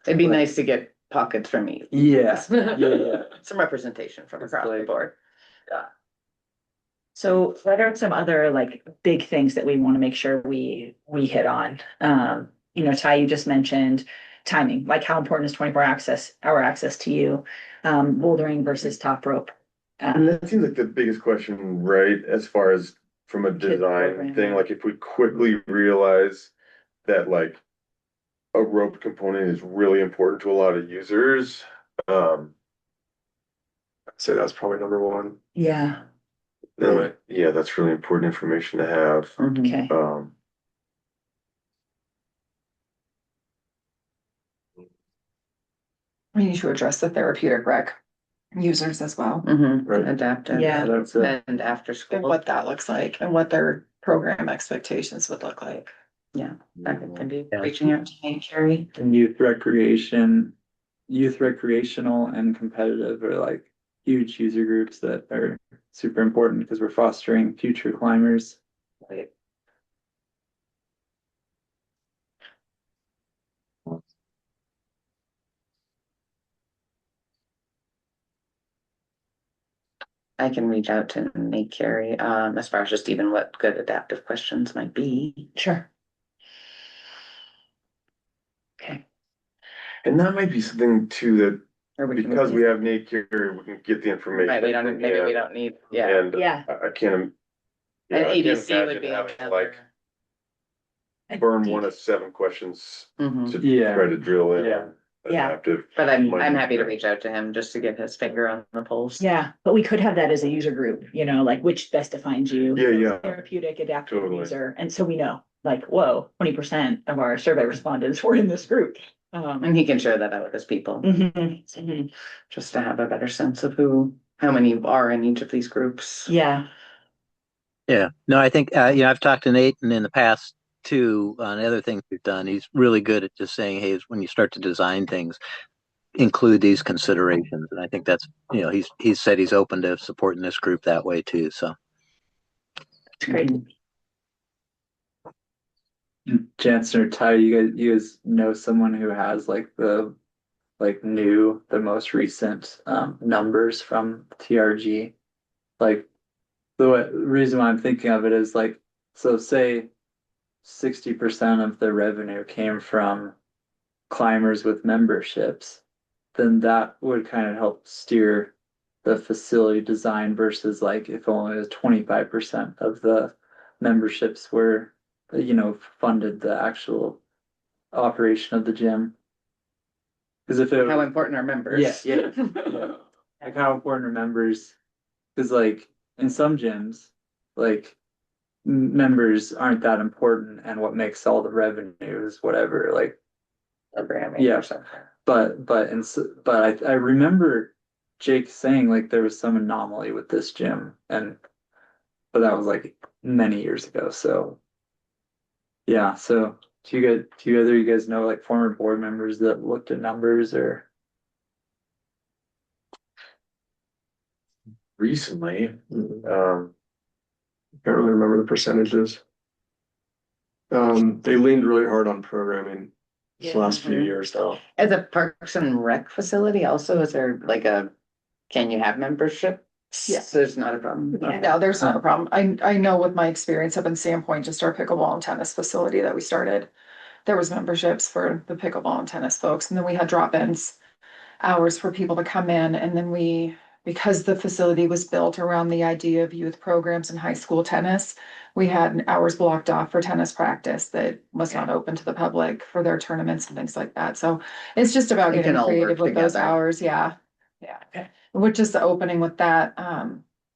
B: It'd be nice to get pockets from me.
C: yeah, yeah.
B: Some representation from
C: It's
B: across the
C: like-
B: board.
D: so what are some other like big things that we want to make sure we hit on? Ty, you just mentioned timing, like how important is 24-hour access to you, bouldering versus top rope.
F: And that seems like the biggest question, right? As far as from a
D: Kid
F: design
D: program,
F: thing,
D: yeah.
F: like if we quickly realize that like a rope component is really important to a lot of users.
E: I'd say that's probably number one.
D: Yeah,
E: Really?
F: Yeah, that's really important information to have.
D: okay.
G: We need to address the therapeutic rec users as well,
E: Right.
B: Adaptive.
D: Yeah.
C: That's it.
B: And after
G: and
B: school.
G: what that looks like and what their program expectations would look like.
B: That can be
A: Yeah.
B: reaching out to me, Carrie.
C: And youth recreational and competitive are like huge user groups that are super important because we're fostering future climbers.
B: I can reach out to Nate Carey, as far as just even what good adaptive questions might be.
D: Sure. Okay.
F: And that might be something too that
B: Or we can.
F: because we have Nate here, we can get the information.
B: Right, maybe we
F: Yeah.
B: don't need, yeah.
F: And
D: Yeah.
F: I can't.
B: And
F: Yeah, I can't
B: ABC would
F: imagine
B: be
F: having to,
B: another.
F: like burn one of 7 questions
B: Mhm.
F: to
C: Yeah.
F: try to drill in.
C: Yeah.
F: on
D: Yeah.
F: Adaptive.
B: But I'm
F: Might
B: happy to
F: be-
B: reach out to him just to get his finger on the pulse.
D: Yeah, but we could have that as a user group, like which best defines you.
F: Yeah, yeah.
D: Therapeutic, adaptive
F: Totally.
D: user, and so we know, like, whoa, 20% of our survey respondents were in this group.
B: And he can share that out with his people,
D: Mhm.
B: just to have a better sense of how many are in each of these groups.
D: Yeah,
A: Yeah, no, I think, I've talked to Nate and in the past too, on other things we've done. He's really good at just saying, hey, when you start to design things, include these considerations. And I think that's, he's said he's open to supporting this group that way too. So.
D: it's great.
C: Jansen or Ty, you guys know someone who has like the most recent numbers from TRG. Like the reason why I'm thinking of it is like, so say 60% of the revenue came from climbers with memberships, then that would kind of help steer the facility design versus like if only 25% of the memberships were, funded the actual operation of the gym. Because if it
B: How important are members?
C: yeah. Like how important are members? Because like in some gyms, like members aren't that important, and what makes all the revenue is whatever. Like
B: Programming
C: Yeah.
B: or something.
C: but I remember Jake saying like there was some anomaly with this gym, but that was like many years ago. So yeah, so do you guys know like former board members that looked at numbers or?
F: Recently,
E: Can't really remember the percentages. They leaned really hard on programming this
D: Yeah.
E: last few years though.
B: As a Parks and Rec facility also, is there like can you have membership?
G: Yes.
B: There's not a problem.
D: Yeah.
G: No, there's not a problem. I know with my experience up in Sandpoint, just our pickleball and tennis facility that we started, there was memberships for the pickleball and tennis folks, and then we had drop-ins, hours for people to come in, and then because the facility was built around the idea of youth programs and high school tennis, we had hours blocked off for tennis practice that was not open to the public for their tournaments and things like that. So it's just about
B: They can
G: getting
B: all work
G: creative with those
B: together.
G: hours. Yeah.
D: Okay.
G: Which is the opening with that.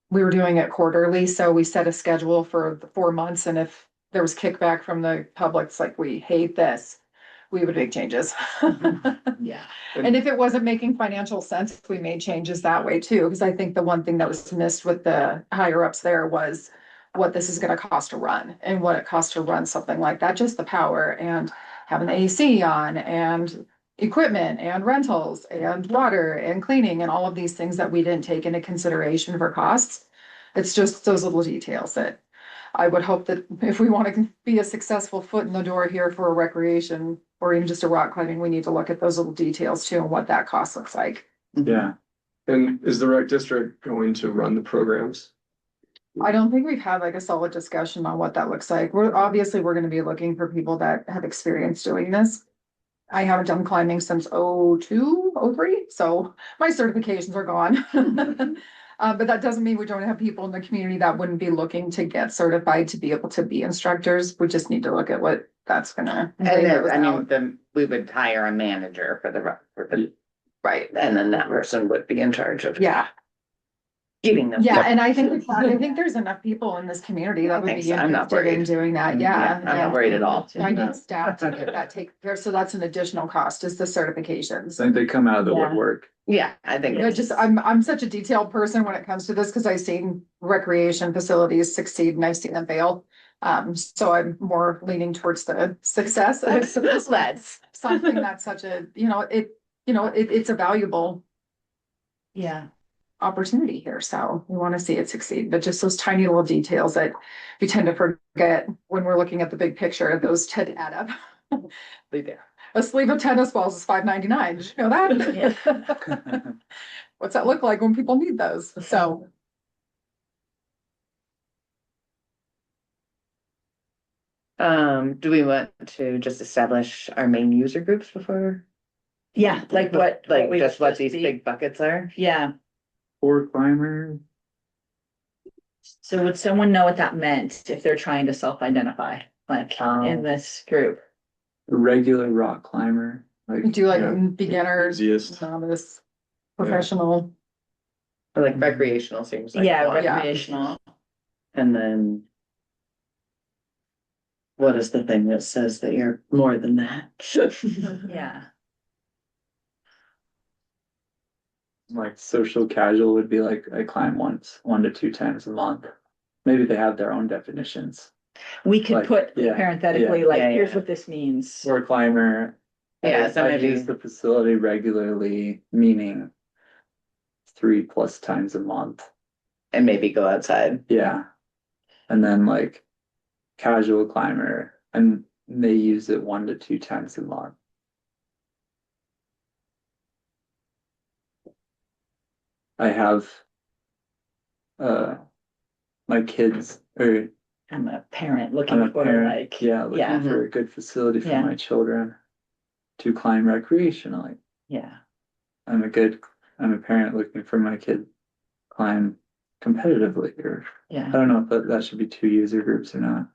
G: We were doing it quarterly, so we set a schedule for the 4 months, and if there was kickback from the public, it's like, we hate this. we would make changes.
D: Yeah.
G: And if it wasn't making financial sense, we made changes that way too, because I think the one thing that was missed with the higher ups there was what this is gonna cost to run and what it costs to run something like that, just the power and having the AC on and equipment and rentals and water and cleaning and all of these things that we didn't take into consideration for costs. It's just those little details that I would hope that if we want to be a successful foot in the door here for a recreation or even just a rock climbing, we need to look at those little details too and what that cost looks like.
C: Yeah.
E: And is the rec district going to run the programs?
G: I don't think we've had like a solid discussion on what that looks like. We're gonna be looking for people that have experience doing this. I haven't done climbing since 02, 03, so my certifications are gone. But that doesn't mean we don't have people in the community that wouldn't be looking to get certified to be able to be instructors. We just need to look at what that's gonna.
B: And then, I mean, we would hire a manager for the,
G: Right,
B: and then that person would be in charge of
G: yeah,
B: getting them.
G: yeah, and I think there's enough people in this community that would
B: I think
G: be
B: so. I'm not
G: interested in
B: worried.
G: doing that, yeah.
B: I'm not worried at all.
G: I need staff to get that taken care, so that's an additional cost, is the certifications.
C: I think they come out of the
D: Yeah.
C: woodwork.
B: Yeah, I think.
G: I'm such a detailed person when it comes to this, because I've seen recreation facilities succeed and I've seen them fail. So I'm more leaning towards the success.
B: Let's.
G: Something that's such a, it's a valuable
D: Yeah.
G: opportunity here, so we want to see it succeed, but just those tiny little details that we tend to forget when we're looking at the big picture, those tend to add up. A sleeve of tennis balls is $5.99. Did you know that? What's that look like when people need those? So.
B: Do we want to just establish our main user groups before?
D: Yeah, like what?
B: Like
D: we
B: just what
D: just
B: these
D: see.
B: big buckets are?
D: Yeah.
C: Core climber,
D: So would someone know what that meant if they're trying to self-identify, like in this group?
C: a regular rock climber,
G: We
C: like,
G: do like
E: Yeah.
G: beginners,
E: Enthusiast.
G: novice, professional.
B: Or like recreational seems like.
D: Yeah,
B: one.
D: recreational.
B: And then. What is the thing that says that you're more than that?
D: Yeah.
C: like social casual would be like, I climb once, 1 to 2 times a month. Maybe they have their own definitions.
D: We could
C: Like,
D: put
C: yeah,
D: parenthetically,
C: yeah.
D: like,
B: Yeah,
D: here's
B: yeah.
D: what this means.
C: Core climber.
B: Yeah, so
C: I
B: maybe-
C: use the facility regularly, meaning 3+ times a month.
B: And maybe go outside.
C: Yeah. And then like casual climber, and they use it 1 to 2 times a month. I have my kids, or
D: I'm a parent
C: I'm
D: looking
C: a
D: for
C: parent,
D: like,
C: yeah, looking
D: yeah.
C: for a good facility for
D: Yeah.
C: my children to climb recreationally.
D: yeah.
C: I'm a parent looking for my kid climb competitively, or I
D: Yeah.
C: don't know if that should be 2 user groups or not.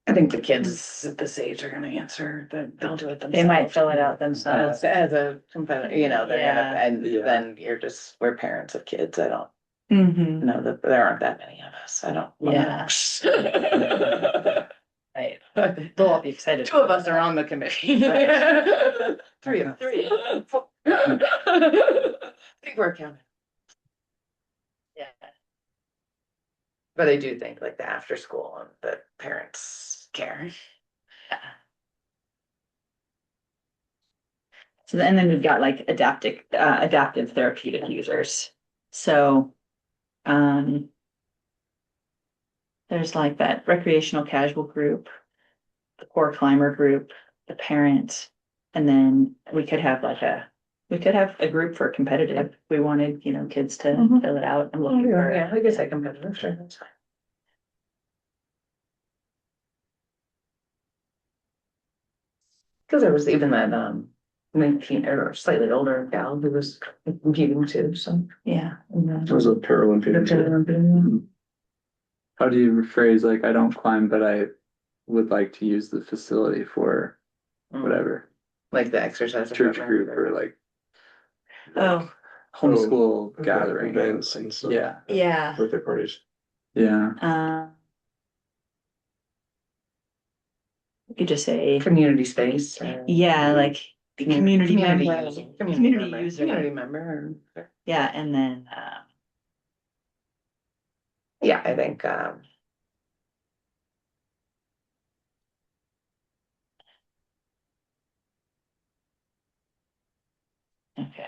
B: I think the kids at this age are gonna answer that they'll do it themselves.
D: They might fill it out themselves.
B: As a competitor, they're gonna,
D: Yeah.
B: and
C: Yeah.
B: then we're parents of kids. I don't
D: Mm-hmm.
B: know that there aren't that many of us. I don't.
D: Yeah. Right.
B: Two
D: They'll all be excited.
B: of us are on the committee. Three of us. I think we're counting.
D: Yeah.
B: But I do think like the after school and the parents care.
D: So then we've got like adaptive therapeutic users. So, there's like that recreational casual group, the core climber group, the parent, and then we could have a group for competitive. We wanted, kids to
G: Mhm.
D: fill it out and looking for.
B: Yeah, I guess I competitive, sure, that's fine. Cause there was even that, 19 or slightly older gal who was competing too, so.
D: Yeah.
E: It was a Paralympian. too.
C: How do you rephrase, like, I don't climb, but I would like to use the facility for whatever,
B: Like the exercise.
C: church
B: equipment
C: group or like
D: Oh,
C: homeschool gathering.
E: Events and stuff.
C: Yeah,
D: yeah.
E: Birthday parties.
C: yeah.
D: You just say,
B: Community space. Or
D: yeah, like the community member,
B: user.
D: community
B: member.
D: user.
B: Community member.
D: Yeah, and then,
B: Yeah, I think,
D: okay.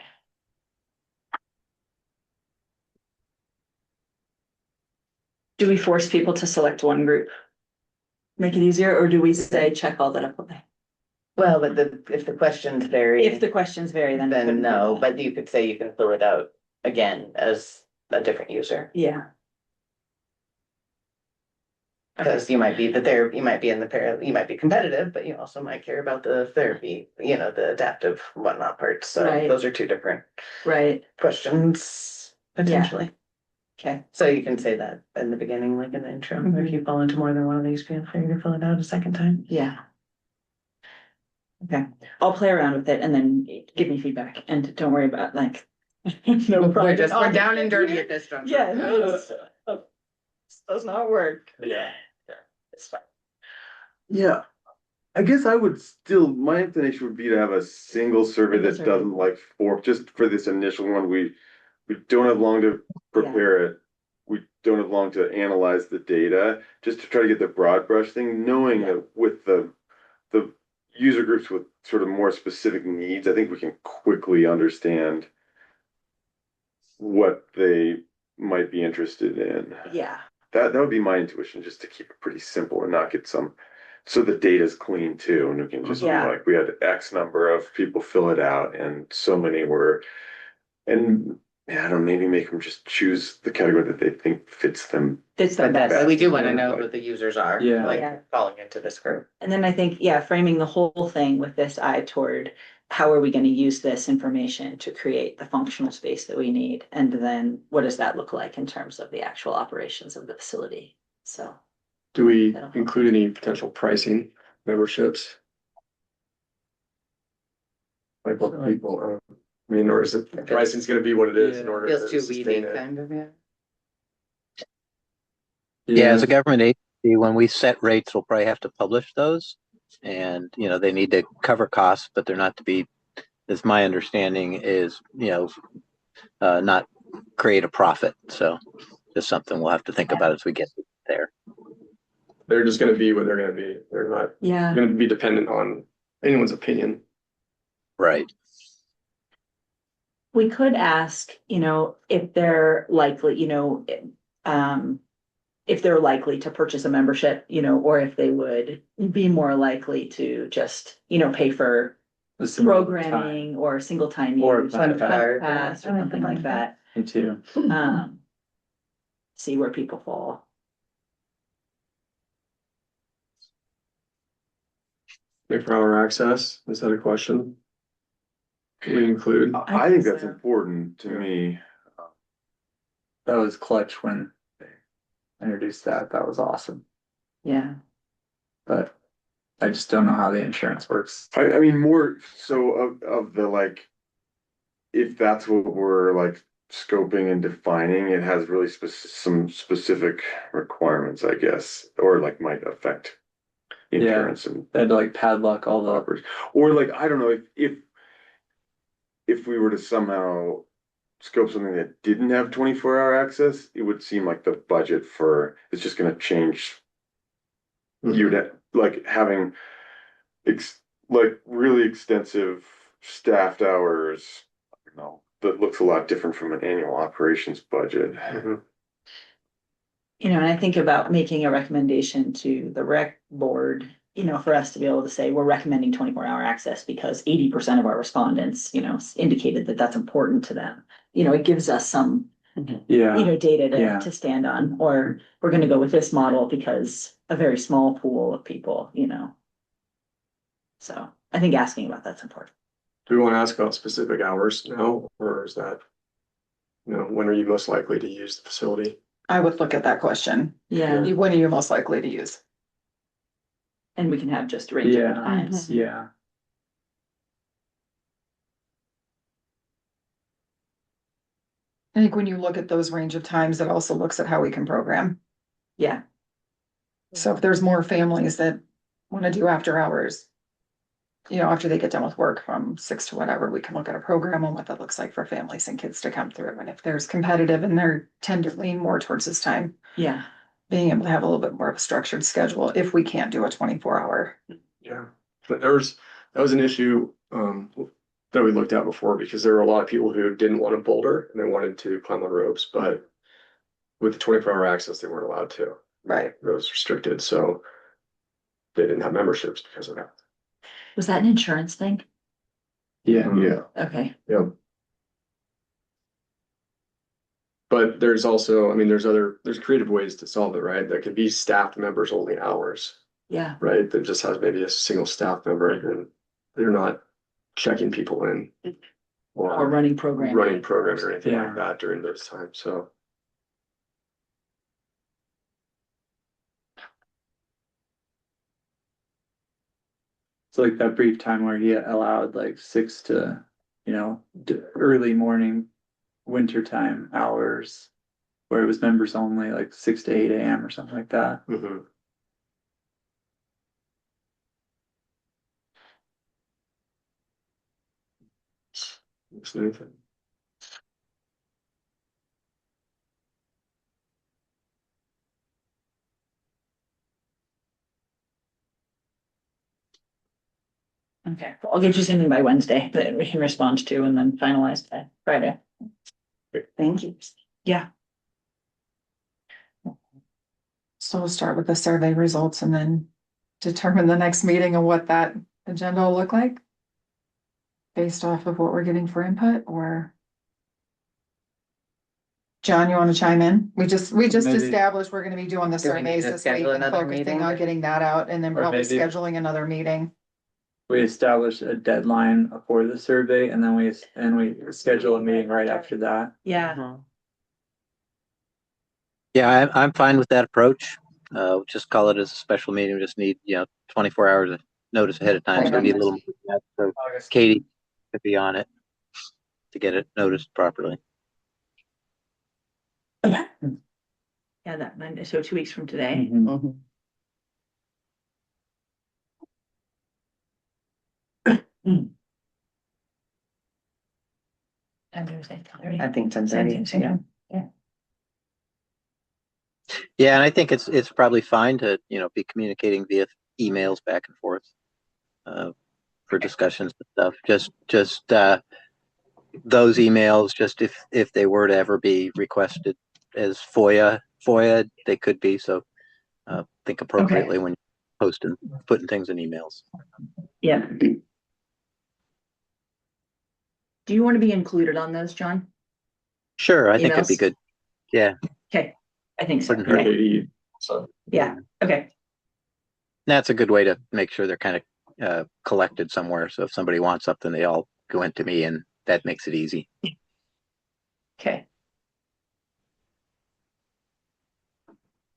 D: Do we force people to select one group? Make it easier, or do we say check all that up?
B: well, but if the questions vary.
D: If the questions vary, then. we couldn't
B: Then
D: do
B: no,
D: that.
B: but you could say you can fill it out again as a different user.
D: Yeah.
B: Because you might be you might be in the you might be competitive, but you also might care about the therapy, the adaptive whatnot parts. So
D: Right.
B: those are two different
D: Right,
B: questions potentially.
D: okay,
B: So you can say that in the beginning, like in the intro, if you fall into more than one of these, feel free to fill it out a second time.
D: yeah. Okay, I'll play around with it and then give me feedback, and don't worry about like. No private
B: We're down and
D: audience
B: dirty
D: here.
B: at this juncture.
D: Yeah, no, this does not work.
B: Yeah.
D: It's fine.
F: Yeah. I guess I would still, my inclination would be to have a single survey
D: Single
F: that
D: survey.
F: doesn't like just for this initial one, we don't have long to prepare it. We don't have long to analyze the data, just to try to get the broad brush thing, knowing that with the user groups with sort of more specific needs, I think we can quickly understand what they might be interested in.
D: Yeah,
F: That would be my intuition, just to keep it pretty simple and not get so the data's clean too, and we can just be
D: Yeah.
F: like, we had X number of people fill it out, and so many were, and yeah, I don't know, maybe make them just choose the category that they think fits them.
D: it's the
B: But
D: best.
B: we do want to
F: Yeah.
B: know who the users are.
C: Yeah.
B: Like
D: Yeah.
B: falling into this group.
D: And then I think, yeah, framing the whole thing with this eye toward how are we going to use this information to create the functional space that we need? And then what does that look like in terms of the actual operations of the facility? So,
E: Do we
D: That'll help.
E: include any potential pricing memberships? Like what people, I mean, or is it, the pricing's gonna be what it is in
C: Yeah.
E: order
B: Feels
E: to
B: too
E: sustain
B: weedy,
E: it?
B: kind of, yeah.
A: Yeah, as a government agency, when we set rates, we'll probably have to publish those. And, they need to cover costs, but they're not to be, as my understanding is, not create a profit. So just something we'll have to think about as we get there.
E: They're just gonna be what they're gonna be. They're not
D: yeah,
E: gonna be dependent on anyone's opinion.
A: Right.
D: we could ask, if they're likely, if they're likely to purchase a membership, or if they would be more likely to just, pay for
C: A single
D: programming or single time
C: Or
D: use,
C: fun
D: pass or something like that.
C: time. Me too.
D: See where people fall.
E: 24-hour access, is that a question? Can we include?
F: I think that's
D: so.
F: important to me.
C: That was clutch when they introduced that. That was awesome.
D: Yeah,
C: But I just don't know how the insurance works.
F: I mean, more so of the like, if that's what we're like scoping and defining, it has really some specific requirements, I guess, or like might affect insurance and
C: They had to like padlock all the.
F: offers. Or like, I don't know, if we were to somehow scope something that didn't have 24-hour access, it would seem like the budget for it's just gonna change. You'd like having like really extensive staffed hours, that looks a lot different from an annual operations budget.
E: Mhm.
D: and I think about making a recommendation to the rec board, for us to be able to say, we're recommending 24-hour access because 80% of our respondents, indicated that that's important to them. It gives us some,
C: Yeah,
D: data
C: Yeah.
D: to stand on, or we're gonna go with this model because a very small pool of people, So I think asking about that's important.
E: Do we want to ask about specific hours now, or is that, when are you most likely to use the facility?
G: I would look at that question.
D: Yeah,
G: When are you most likely to use?
D: and we can have just range of
C: Yeah.
D: times.
C: yeah.
G: I think when you look at those range of times, it also looks at how we can program.
D: Yeah,
G: So if there's more families that want to do after hours. You know, after they get done with work from 6 to whatever, we can look at a program on what that looks like for families and kids to come through. And if there's competitive and they're tend to lean more towards this time,
D: Yeah.
G: being able to have a little bit more of a structured schedule if we can't do a 24-hour.
E: Yeah, but that was an issue that we looked at before because there were a lot of people who didn't want to boulder and they wanted to climb on ropes, but with the 24-hour access, they weren't allowed to.
G: Right.
E: It was restricted, so they didn't have memberships because of that.
D: Was that an insurance thing?
C: Yeah.
F: Yeah.
D: Okay.
E: Yeah. But there's also, I mean, there's creative ways to solve it, right? That could be staff members only hours,
D: Yeah.
E: right? That just has maybe a single staff member and they're not checking people in
D: Or running programs.
E: running programs or anything
C: Yeah.
E: like that during those times. So
C: It's like that brief time where he allowed like 6 to, early morning, wintertime hours, where it was members only, like 6 to 8 a.m. or something like that.
E: mhm. Is there anything?
D: Okay. Well, I'll get you something by Wednesday that we can respond to and then finalize by Friday. Thank you. Yeah.
G: So we'll start with the survey results and then determine the next meeting and what that agenda will look like. Based off of what we're getting for input, or. John, you want to chime in? We just
C: Maybe.
G: established we're gonna be doing the
B: Do we need
G: surveys
B: to
G: this week
B: schedule
G: and
B: another
G: focusing
B: meeting?
G: on getting that out and then
C: Or
G: probably
C: maybe-
G: scheduling another meeting.
C: We establish a deadline for the survey and then we schedule a meeting right after that.
D: Yeah.
A: Yeah, I'm fine with that approach. Just call it as a special meeting. We just need, 24 hours of notice ahead of time. So we need a little, so Katie could be on it to get it noticed properly.
D: Yeah, that Monday. So 2 weeks from today.
C: Mhm.
D: And Thursday.
B: I think 10:30.
D: Same
B: Yeah.
D: time.
A: Yeah, and I think it's probably fine to, be communicating via emails back and forth for discussions and stuff. Just those emails, just if they were to ever be requested as FOIA, they could be. So think appropriately when you're posting, putting things in emails.
D: Yeah. Do you want to be included on those, John?
A: Sure, I think it'd be
D: Emails?
A: good. Yeah,
D: Okay. I think so.
A: Wouldn't hurt.
D: Okay.
E: Katie, so
D: Yeah. Okay.
A: that's a good way to make sure they're kind of collected somewhere. So if somebody wants something, they all go into me, and that makes it easy.
D: Okay.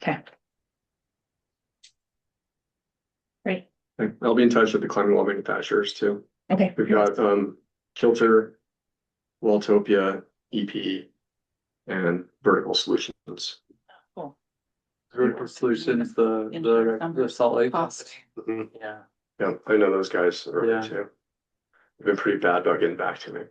D: Okay. Great.
E: I'll be in touch with the climbing wall manufacturers too.
D: Okay.
E: We've got Kilter, Walltopia, EP, and Vertical Solutions.
D: Cool.
C: Vertical Solutions, the Salt Lake.
E: Mhm.
C: Yeah.
E: Yeah, I know those guys earlier
C: Yeah.
E: too. They've been pretty bad about getting back to me.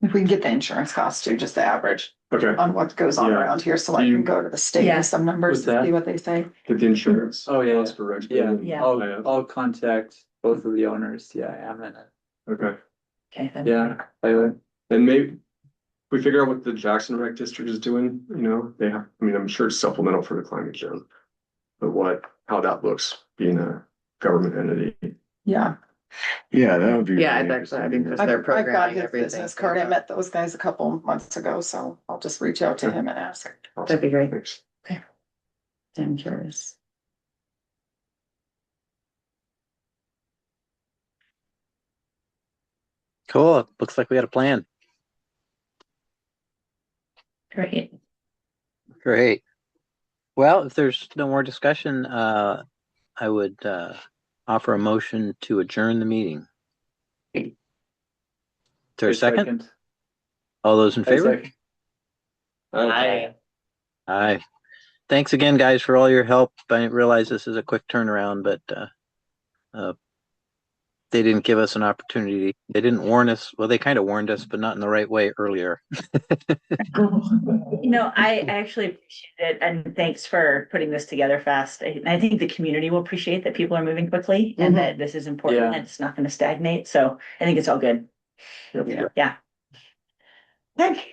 G: If we can get the insurance costs too, just the average
E: Okay,
G: on what goes on
E: Yeah.
G: around here, so I
E: Do you-
G: can go to the state
D: Yeah.
G: with some numbers
C: What's
G: and
C: that?
G: see what they say.
E: get the insurance.
C: Oh, yeah,
E: costs for Rex
C: Yeah,
E: Boone.
D: Yeah.
C: I'll contact both of the owners. Yeah, I am in it.
E: Okay,
D: Okay. Then.
C: Yeah, I would.
E: and maybe we figure out what the Jackson Rec District is doing, they have, I mean, I'm sure it's supplemental for the climbing gym. But how that looks being a government entity.
G: Yeah.
F: Yeah, that would be.
B: Yeah,
F: really
B: I'd actually, I
F: interesting.
B: think
G: I've
B: they're
G: got
B: programming
G: his
B: everything.
G: business card. I met those guys a couple months ago, so I'll just reach out to him and ask.
B: That'd be great.
E: Thanks.
B: I'm curious.
A: Cool. Looks like we got a plan.
D: Great.
A: Great. Well, if there's no more discussion, I would offer a motion to adjourn the meeting. Is there a second? All those in
C: I
A: favor?
C: second.
E: Aye.
A: Aye. thanks again, guys, for all your help. I realize this is a quick turnaround, but they didn't give us an opportunity. They didn't warn us. Well, they kind of warned us, but not in the right way earlier.
D: I actually appreciate it, and thanks for putting this together fast. I think the community will appreciate that people are moving quickly and that this is important
C: Yeah.
D: and it's not going to stagnate. So I think it's all good.
C: Yep.
D: Yeah. Okay.